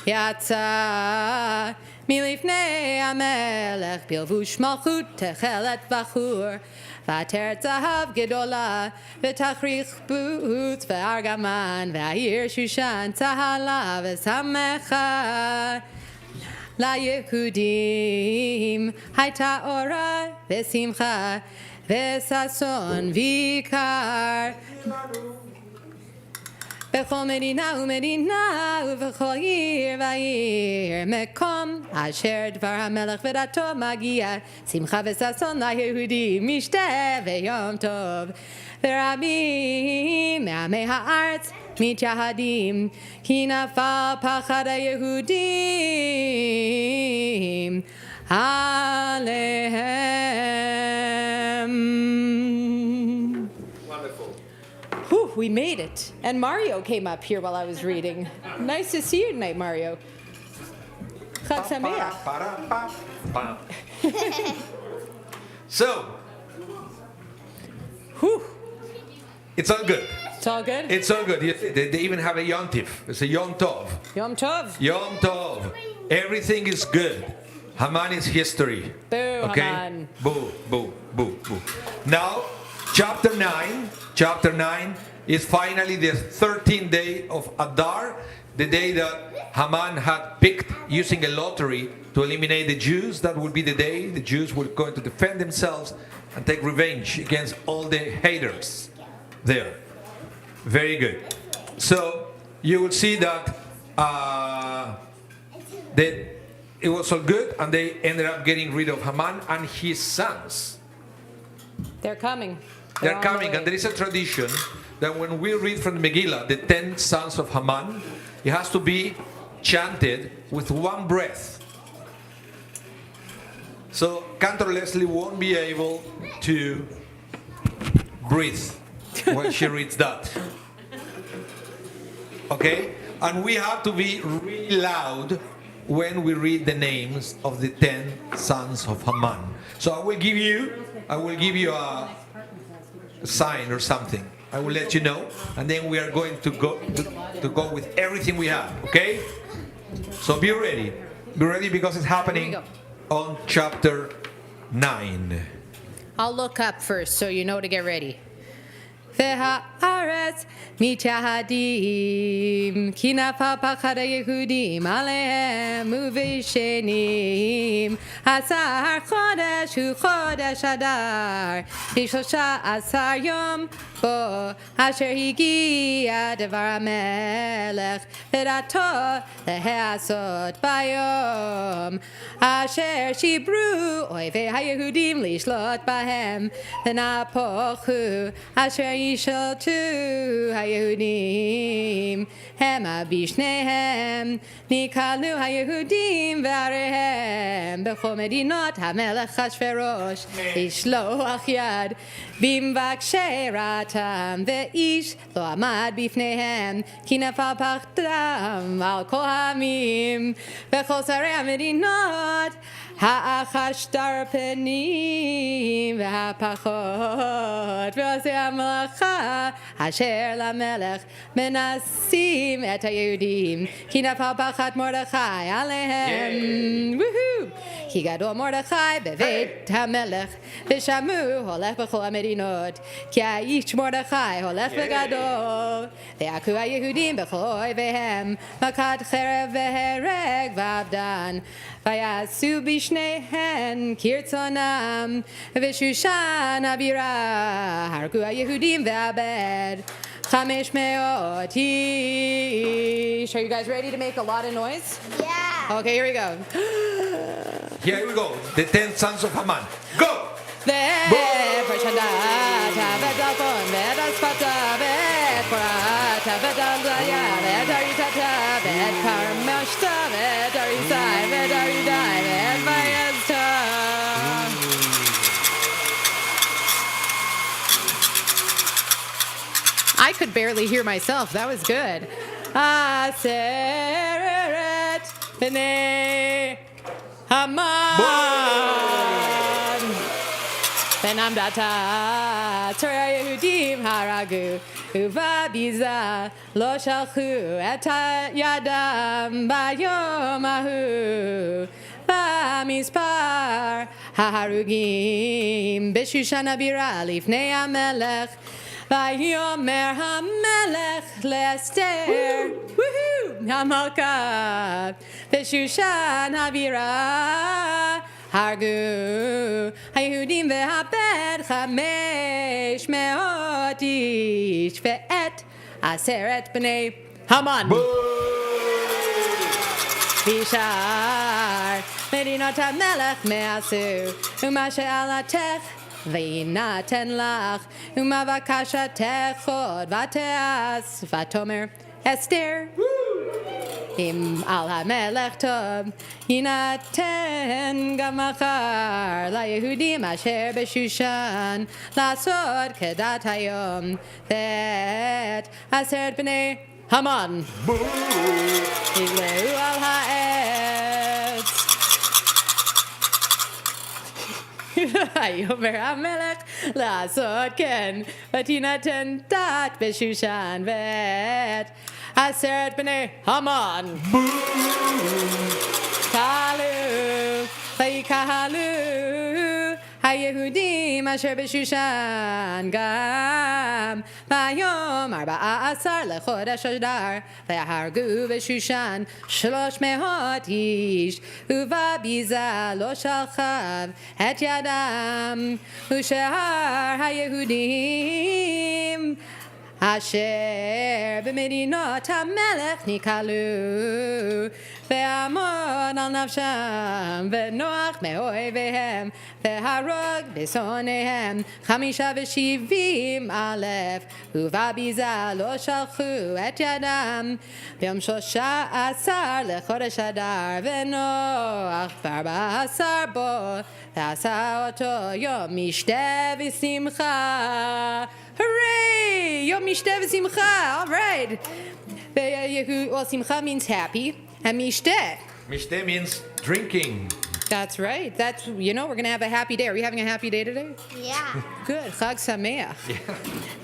יצא מלפני המלך בלבוש מלכות תכלת בחור ועטרת זהב גדולה ותכריך בוץ וארגמן והעיר שושן צהלה ושמחה ליהודים הייתה אורה ושמחה וששון ויקר בכל מדינה ומדינה ובכל עיר ועיר מקום אשר דבר המלך ודתו מגיע שמחה וששון ליהודים משתה ויום טוב ורבים מעמי הארץ מתייהדים כי נפל פחד היהודים עליהם. Wonderful. Whew, we made it. And Mario came up here while I was reading. Nice to see you tonight, Mario. Chag Sameach. So, Whew. it's all good. It's all good. It's all good. They even have a Yom Tiv. It's a Yom Tov. Yom Tov. Yom Tov. Everything is good. Haman is history. Boo, Okay? Haman. Boo, boo, boo, boo. Now, chapter 9 is finally the 13th day of Adar, the day that Haman had picked using a lottery to eliminate the Jews. That would be the day the Jews were going to defend themselves and take revenge against all the haters there. Very good. So you will see that it was all good, and they ended up getting rid of Haman and his sons. They're coming. They're on the coming, way. and there is a tradition that when we read from the Megillah, the 10 sons of Haman, it has to be chanted with one breath. So Cantor Leslie won't be able to breathe when she reads that. Okay? And we have to be really loud when we read the names of the 10 sons of Haman. So I will give you a sign or something. I will let you know, and then we are going to go with everything we have. Okay? So be ready. Be ready, because it's happening Here on chapter 9. I'll look up first so you know to get ready. והארץ מתייהדים, כי נפל פחד היהודים עליהם ובשנים. 10 חודש הוא חודש אדר, 13 יום בו אשר הגיע דבר המלך ודעתו להעשות ביום אשר שיברו אויבי היהודים לשלוט בהם ונהפוכו אשר ישלטו היהודים המה בשניהם נקהלו היהודים ועריהם בכל מדינות המלך אחשוורוש לשלוח יד במבקשי רעתם ואיש לא עמד בפניהם כי נפל פחדם על כל העמים וכל שרי המדינות האחשדר פנים והפחות ועושי המלאכה אשר למלך מנסים את היהודים כי נפל פחד מרדכי עליהם כי גדול מרדכי בבית המלך ושמעו הולך בכל המדינות כי האיש מרדכי הולך וגדול והכו היהודים בכל אויביהם מכת חרב והרג ואבדן ויעשו בשניהם כרצונם ושושן הבירה הרגו היהודים ואבד 500 ish. Are you guys ready to make a lot of noise? Yeah. Okay, here we go. Here we go. The 10 sons of Haman. Go! I could barely hear myself. That was good. Aseret b'nei Haman benam data Torah Yehudim haragu uva biza lo shalchu et yadam bayom ahu b'mispar haharugim b'shushan habira lifnei hamelech ויאמר המלך לאסתר המלכה בשושן הבירה הרגו היהודים והבד 500 איש ואת 10 בני המן וישר מדינות המלך מעשו ומה שעלתך וינתן לך ומה בקשתך עוד ותעש ותאמר אסתר אם על המלך טוב יינתן גם מחר ליהודים אשר בשושן לעשות כדת היום ואת 10 בני המן יגלו על העץ ויאמר המלך לעשות כן, ותינתן דת בשושן ואת 10 בני המן. קהלו ויקהלו היהודים אשר בשושן גם ביום 14 לחודש אדר והרגו בשושן 300 איש ובביזה לא שכב את ידם ושאר היהודים אשר במדינות המלך נקהלו ועמוד על נפשם ונוח מאויביהם והרוג בשונאיהם 75,000 ובביזה לא שלחו את ידם ביום 13 לחודש אדר ונוח ב14 בו ועשה אותו יום משתה ושמחה. Hooray! Yom Mishteh v'simcha. All right. Well, simcha means happy, and mishteh. Mishteh means drinking. That's right. That's, we're going to have a happy day. Are we having a happy day today? Yeah. Good. Chag Sameach.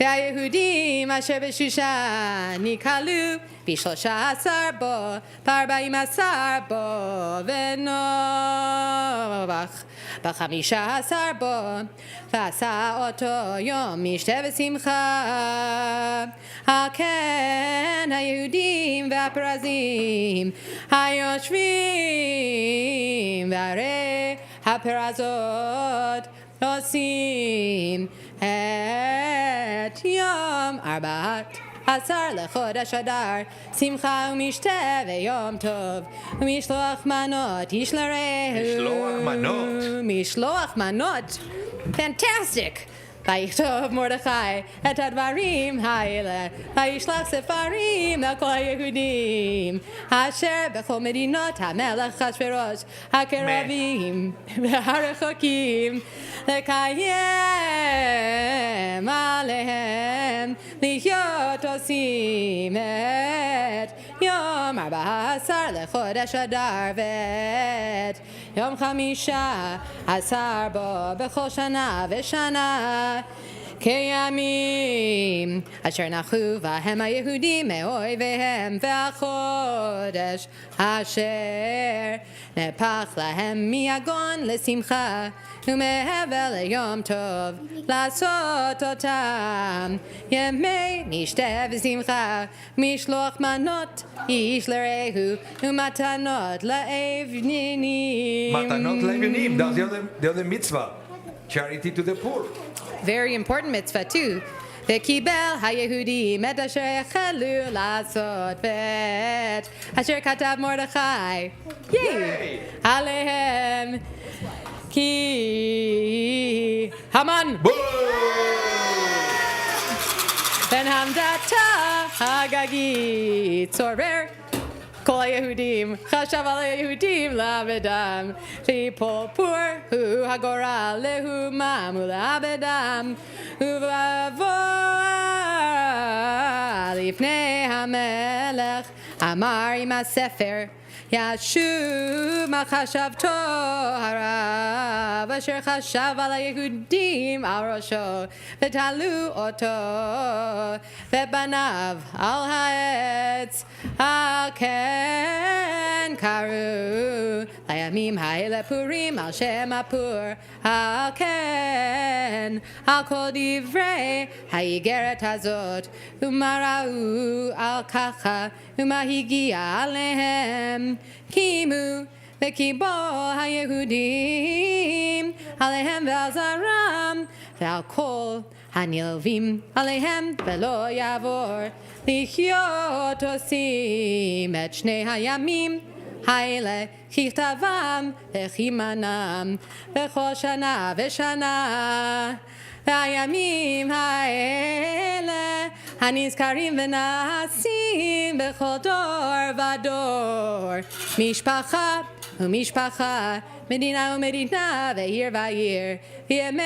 והיהודים אשר בשושן נקהלו ב13 בו, ב14 בו, ונוח ב15 בו, ועשה אותו יום משתה ושמחה. על כן היהודים והפרזים היושבים בערי הפרזות עושים את יום 14 לחודש אדר שמחה ומשתה ויום טוב ומשלוח מנות איש לרעהו. משלוח מנות. Fantastic. ויכתוב מרדכי את הדברים האלה וישלח ספרים אל כל היהודים אשר בכל מדינות המלך אחשוורוש הקרבים והרחוקים לקיים עליהם להיות עושים את יום 14 לחודש אדר ואת יום 15 בו בכל שנה ושנה כימים אשר נחו בהם היהודים מאויביהם והחודש אשר נהפך להם מיגון לשמחה ומהבל ליום טוב לעשות אותם ימי משתה ושמחה משלוח מנות איש לרעהו ומתנות לאביונים. מתנות לאביונים, that's the other mitzvah. Charity to the poor. Very important mitzvah too. וקיבל היהודים את אשר החלו לעשות ואת אשר כתב מרדכי עליהם כי המן בן המדתה הגגית צורר כל היהודים חשב על היהודים לעבדם ליפול פור הוא הגורל להומם ולעבדם ובבוא לפני המלך אמר עם הספר ישוב מחשבתו הרב אשר חשב על היהודים על ראשו ותלו אותו ובניו על העץ על כן קראו לימים האלה פורים על שם הפור על כן על כל דברי האיגרת הזאת ומה ראו על ככה ומה הגיע עליהם קימו וקיבו היהודים עליהם ועל זרם ועל כל הנלווים עליהם ולא יעבור לחיות עושים את שני הימים האלה ככתבם וכמנם בכל שנה ושנה והימים האלה הנזכרים ונעשים בכל דור ודור משפחה ומשפחה מדינה ומדינה ועיר ועיר וימי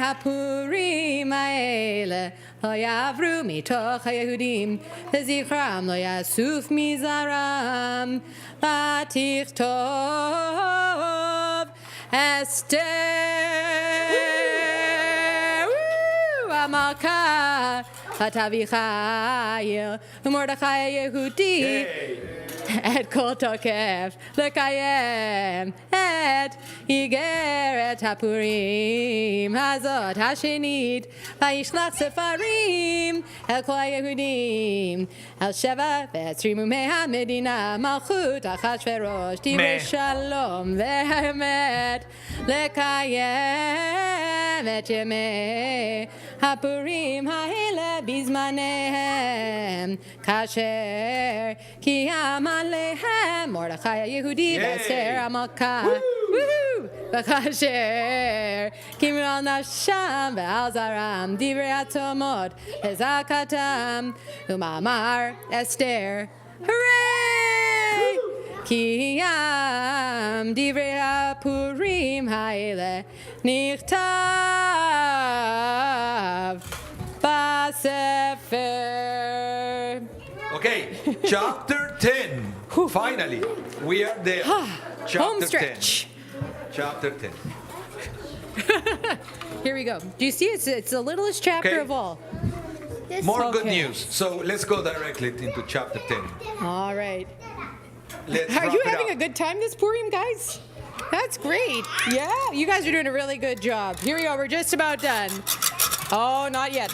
הפורים האלה לא יעברו מתוך היהודים וזכרם לא יאסוף מזרם ותכתוב Esther, Amalka, Hatavichayil, Mordechai Yehudi, Et Kol Tokef, Lekayem, Et Yigeret Hapurim, Hazot Hashenit, Vayishlach Sefarim, El Kol Yehudim, El Sheva, Vetzrimu Meha Medina, Malchut, Achashverosh, Divrei Shalom, Vehemet, Lekayem, Et Yemei, Hapurim, Ha'ele, Bizmanehem, Kasher, Kiyam Alehem, Mordechai Yehudi, Esther Amalka, Woohoo! V'kasher, Kimral Nasham, Ve'al Zaram, Divrei Atomot, Ezakatam, Umamar, Esther, Hooray! Kiyam, Divrei Hapurim, Ha'ele, Nichtav, Basefer. Okay, chapter 10. Finally, we are there. Home Chapter 10. stretch. Chapter 10. Here we go. Do you see it's the littlest chapter Okay. of all. More good Okay. news. So let's go directly into chapter 10. All right. Let's Are wrap you it having up. a good time this Purim, guys? That's great. Yeah, you guys are doing a really good job. Here we go. We're just about done. Oh, not yet.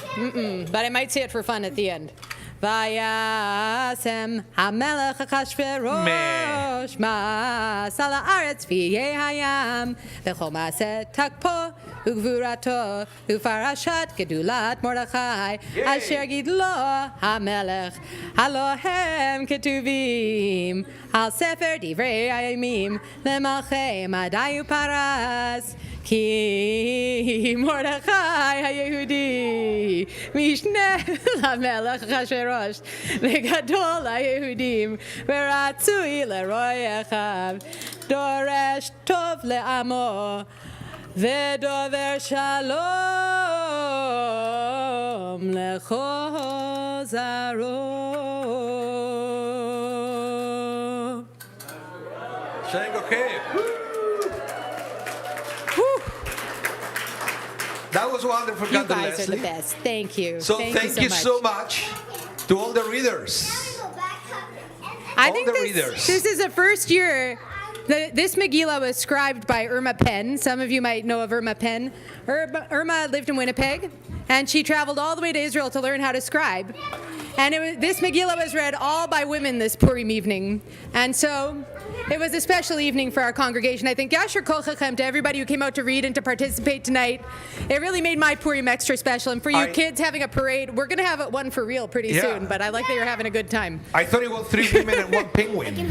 But I might say it for fun at the end. Vayasem Hamelech Achashverosh Mas al haaretz v'yeh hayam v'chol ma'aseh takpo ugvurato ufarashat gedulat Mordechai asher gidlo Hamelech halohem ketuvim al sefer divrei hayamim lemalchei madai uparas ki Mordechai hayehudi mishne lamelech Achashverosh vegadol hayehudim veratzui leroy echav doresh tov le'amo vedover shalom lecho zaro. Shake okay. That was wonderful, You Dr. guys are the Leslie. best. Thank you. So thank you so much to all the readers. I all think the this, readers. this is the first year that this Megillah was scribed by Irma Penn. Some of you might know of Irma Penn. Irma lived in Winnipeg, and she traveled all the way to Israel to learn how to scribe. And this Megillah was read all by women this Purim evening. And so it was a special evening for our congregation. I think Yasher Kol Chachem to everybody who came out to read and to participate tonight. It really made my Purim extra special. And for you kids having a parade, we're going to have one for real pretty soon. But I like that you're having a good time. I thought it was 3 women and 1 penguin.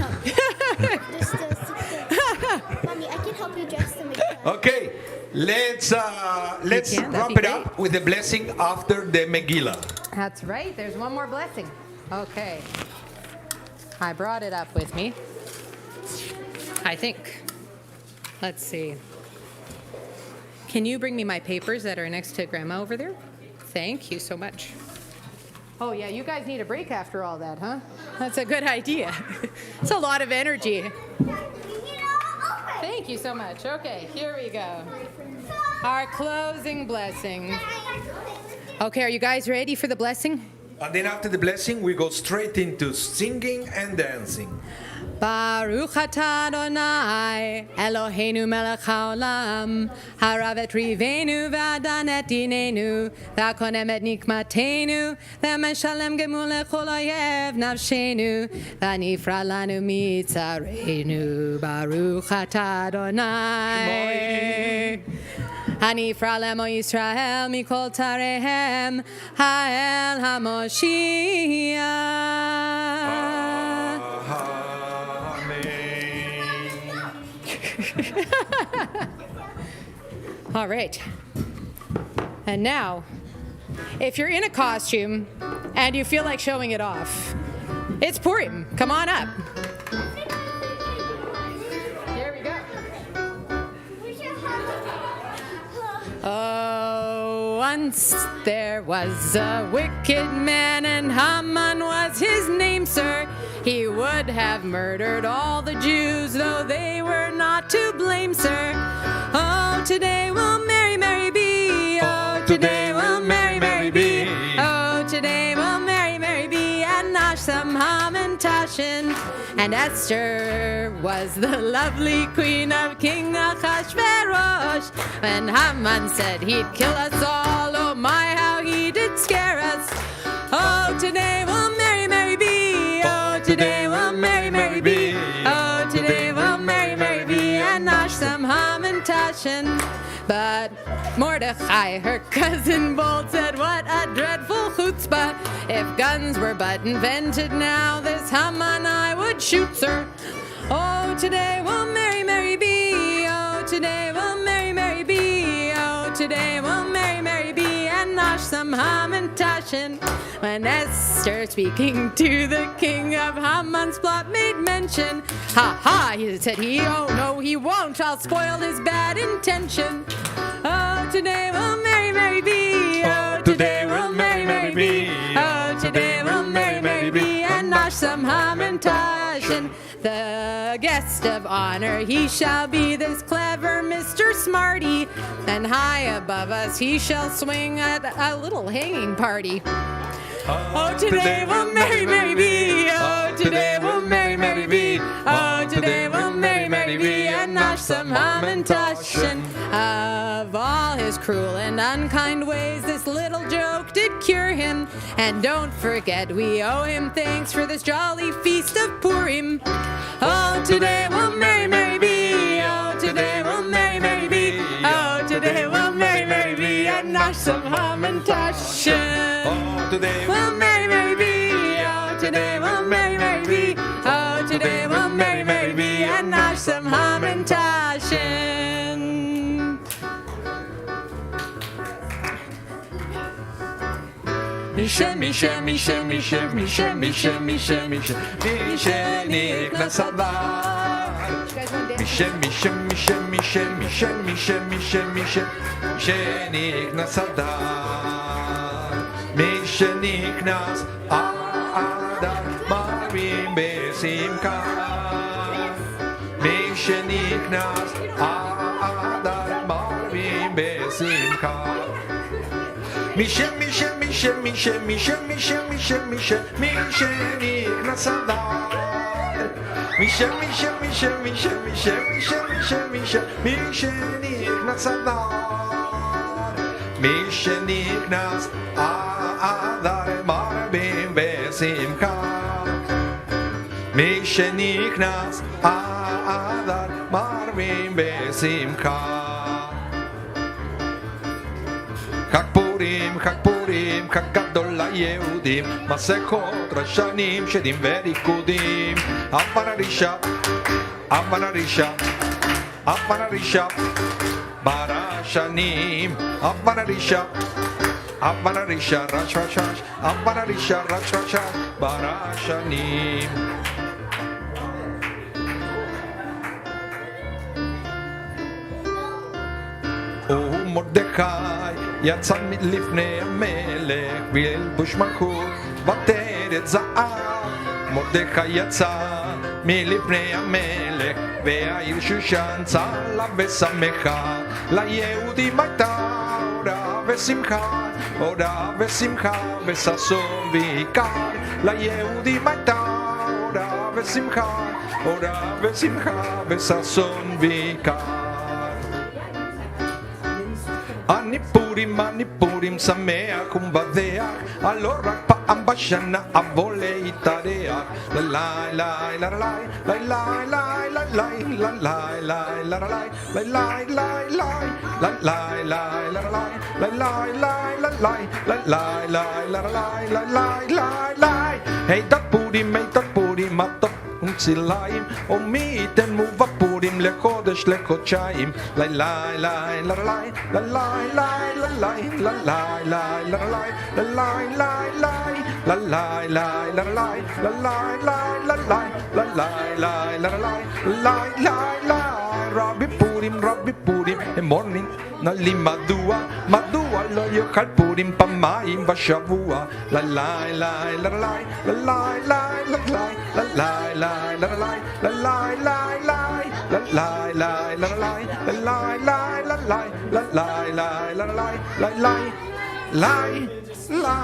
Mommy, I can help you dress them again. Okay, let's can, that'd wrap be it great. up with the blessing after the Megillah. That's right. There's one more blessing. Okay. I brought it up with me. I think. Let's see. Can you bring me my papers that are next to Grandma over there? Thank you so much. Oh, yeah, you guys need a break after all that, huh? That's a good idea. It's a lot of energy. Thank you so much. Okay, here we go. Our closing blessing. Okay, are you guys ready for the blessing? And then after the blessing, we go straight into singing and dancing. Baruch atah Adonai Eloheinu melech haolam haravet rivenu v'adan et dinenu v'akonem et nikmatenu v'meshalem gemul lechol oyev nafshenu v'nifra lanu mitzarenu Baruch atah Adonai Hanifra lemo Yisrael mikol tarehem ha'el haMoshiach. All right. And now, if you're in a costume and you feel like showing it off, it's Purim. Come on up. Here we go. Oh, once there was a wicked man, and Haman was his name, sir. He would have murdered all the Jews, though they were not to blame, sir. Oh, today will Mary, Mary be. Oh, today will Mary, Mary be. Oh, today will Mary, Mary be. And Nasham Hamantaschen. And Esther was the lovely queen of King Achashverosh. When Haman said he'd kill us all, oh my, how he did scare us. Oh, today will Mary, Mary be. Oh, today will Mary, Mary be. Oh, today will Mary, Mary be. And Nasham Hamantaschen. But Mordechai, her cousin Bold, said, what a dreadful chutzpah. If guns were but invented now, this Haman I would shoot, sir. Oh, today will Mary, Mary be. Oh, today will Mary, Mary be. Oh, today will Mary, Mary be. And Nasham Hamantaschen. When Esther, speaking to the king of Haman's plot, made mention, ha ha, he said he, oh no, he won't, I'll spoil his bad intention. Oh, today will Mary, Mary be. Oh, today will Mary, Mary be. Oh, today will Mary, Mary be. And Nasham Hamantaschen. The guest of honor he shall be, this clever Mr. Smarty. And high above us he shall swing at a little hanging party. Oh, today will Mary, Mary be. Oh, today will Mary, Mary be. Oh, today will Mary, Mary be. And Nasham Hamantaschen. Of all his cruel and unkind ways, this little joke did cure him. And don't forget, we owe him thanks for this jolly feast of Purim. Oh, today will Mary, Mary be. Oh, today will Mary, Mary be. Oh, today will Mary, Mary be. And Nasham Hamantaschen. Oh, today will Mary, Mary be. Oh, today will Mary, Mary be. Oh, today will Mary, Mary be. And Nasham Hamantaschen. Mishem, Mishem, Mishem, Mishem, Mishem, Mishem, Mishem, Mishem, Mishem, Niknasadar. Mishem, Mishem, Mishem, Mishem, Mishem, Mishem, Mishem, Mishem, Mishem, Niknasadar. Mishem, Niknas, Adar, Marim, Besimka. Mishem, Niknas, Adar, Marim, Besimka. Mishem, Mishem, Mishem, Mishem, Mishem, Mishem, Mishem, Mishem, Mishem, Niknasadar. Mishem, Mishem, Mishem, Mishem, Mishem, Mishem, Mishem, Mishem, Mishem, Niknasadar. Mishem, Niknas, Adar, Marbim, Besimka. Mishem, Niknas, Adar, Marbim, Besimka. Chag Purim, Chag Gadol LaYehudim, Masechot Rashanim, Shedim Verikudim, Avan Arisha, Avan Arisha, Avan Arisha, Barashanim, Avan Arisha, Avan Arisha, Rash Rash Rash, Avan Arisha, Rash Rash Rash, Barashanim. Oh, Mordechai, יצא לפני המלך בלבוש מלכות ועטרת זהב. מרדכי יצא מלפני המלך והעיר שושן צהלה ושמחה. ליהודים הייתה אורה ושמחה, אורה ושמחה וששון ועיקר. ליהודים הייתה אורה ושמחה, אורה ושמחה וששון ועיקר. אני פורים שמח ומבדח, הלא רק פעם בשנה אבוא להתארח. ללי לי ללי ללי ללי ללי ללי ללי. היתת פורים מתוק וציליים, ומי ייתן מובא פורים לחודש לחודשיים. לי לי לי לי לי רבי פורים הם אומרים לי מדוע לא יאכל פורים פעמיים בשבוע. לי לי לי לי לי לי la la la la la la la la la la la la la la.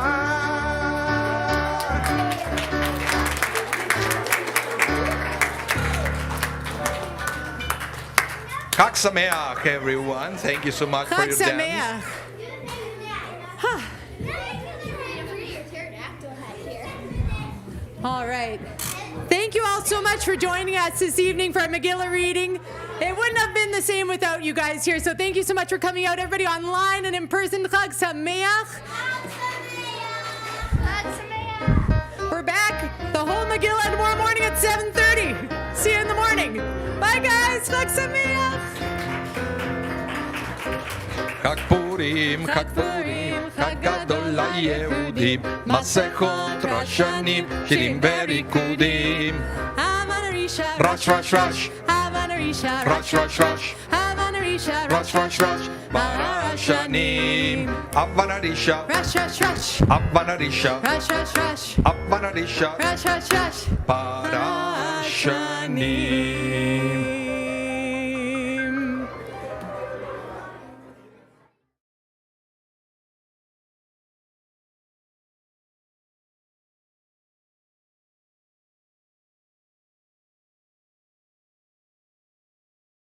Chag Sameach, everyone. Thank you so much for Chag your dance. Sameach. All right. Thank you all so much for joining us this evening for our Megillah reading. It wouldn't have been the same without you guys here, so thank you so much for coming out, everybody online and in person. Chag Sameach. We're back, the whole Megillah tomorrow morning at 7:30. See you in the morning. Bye, guys. Chag Sameach. Chag Purim, Chag Purim, Chag Gadol LaYehudim, Masechot Rosh Hashanim, Shirim Verikudim. Rosh, Rosh, Rosh, Rosh, Rosh, Rosh, Rosh, Rosh, Rosh, Barashanim, Avanarisha, Rosh, Rosh, Rosh, Avanarisha, Rosh, Rosh, Rosh, Avanarisha, Rosh, Rosh, Rosh, Barashanim.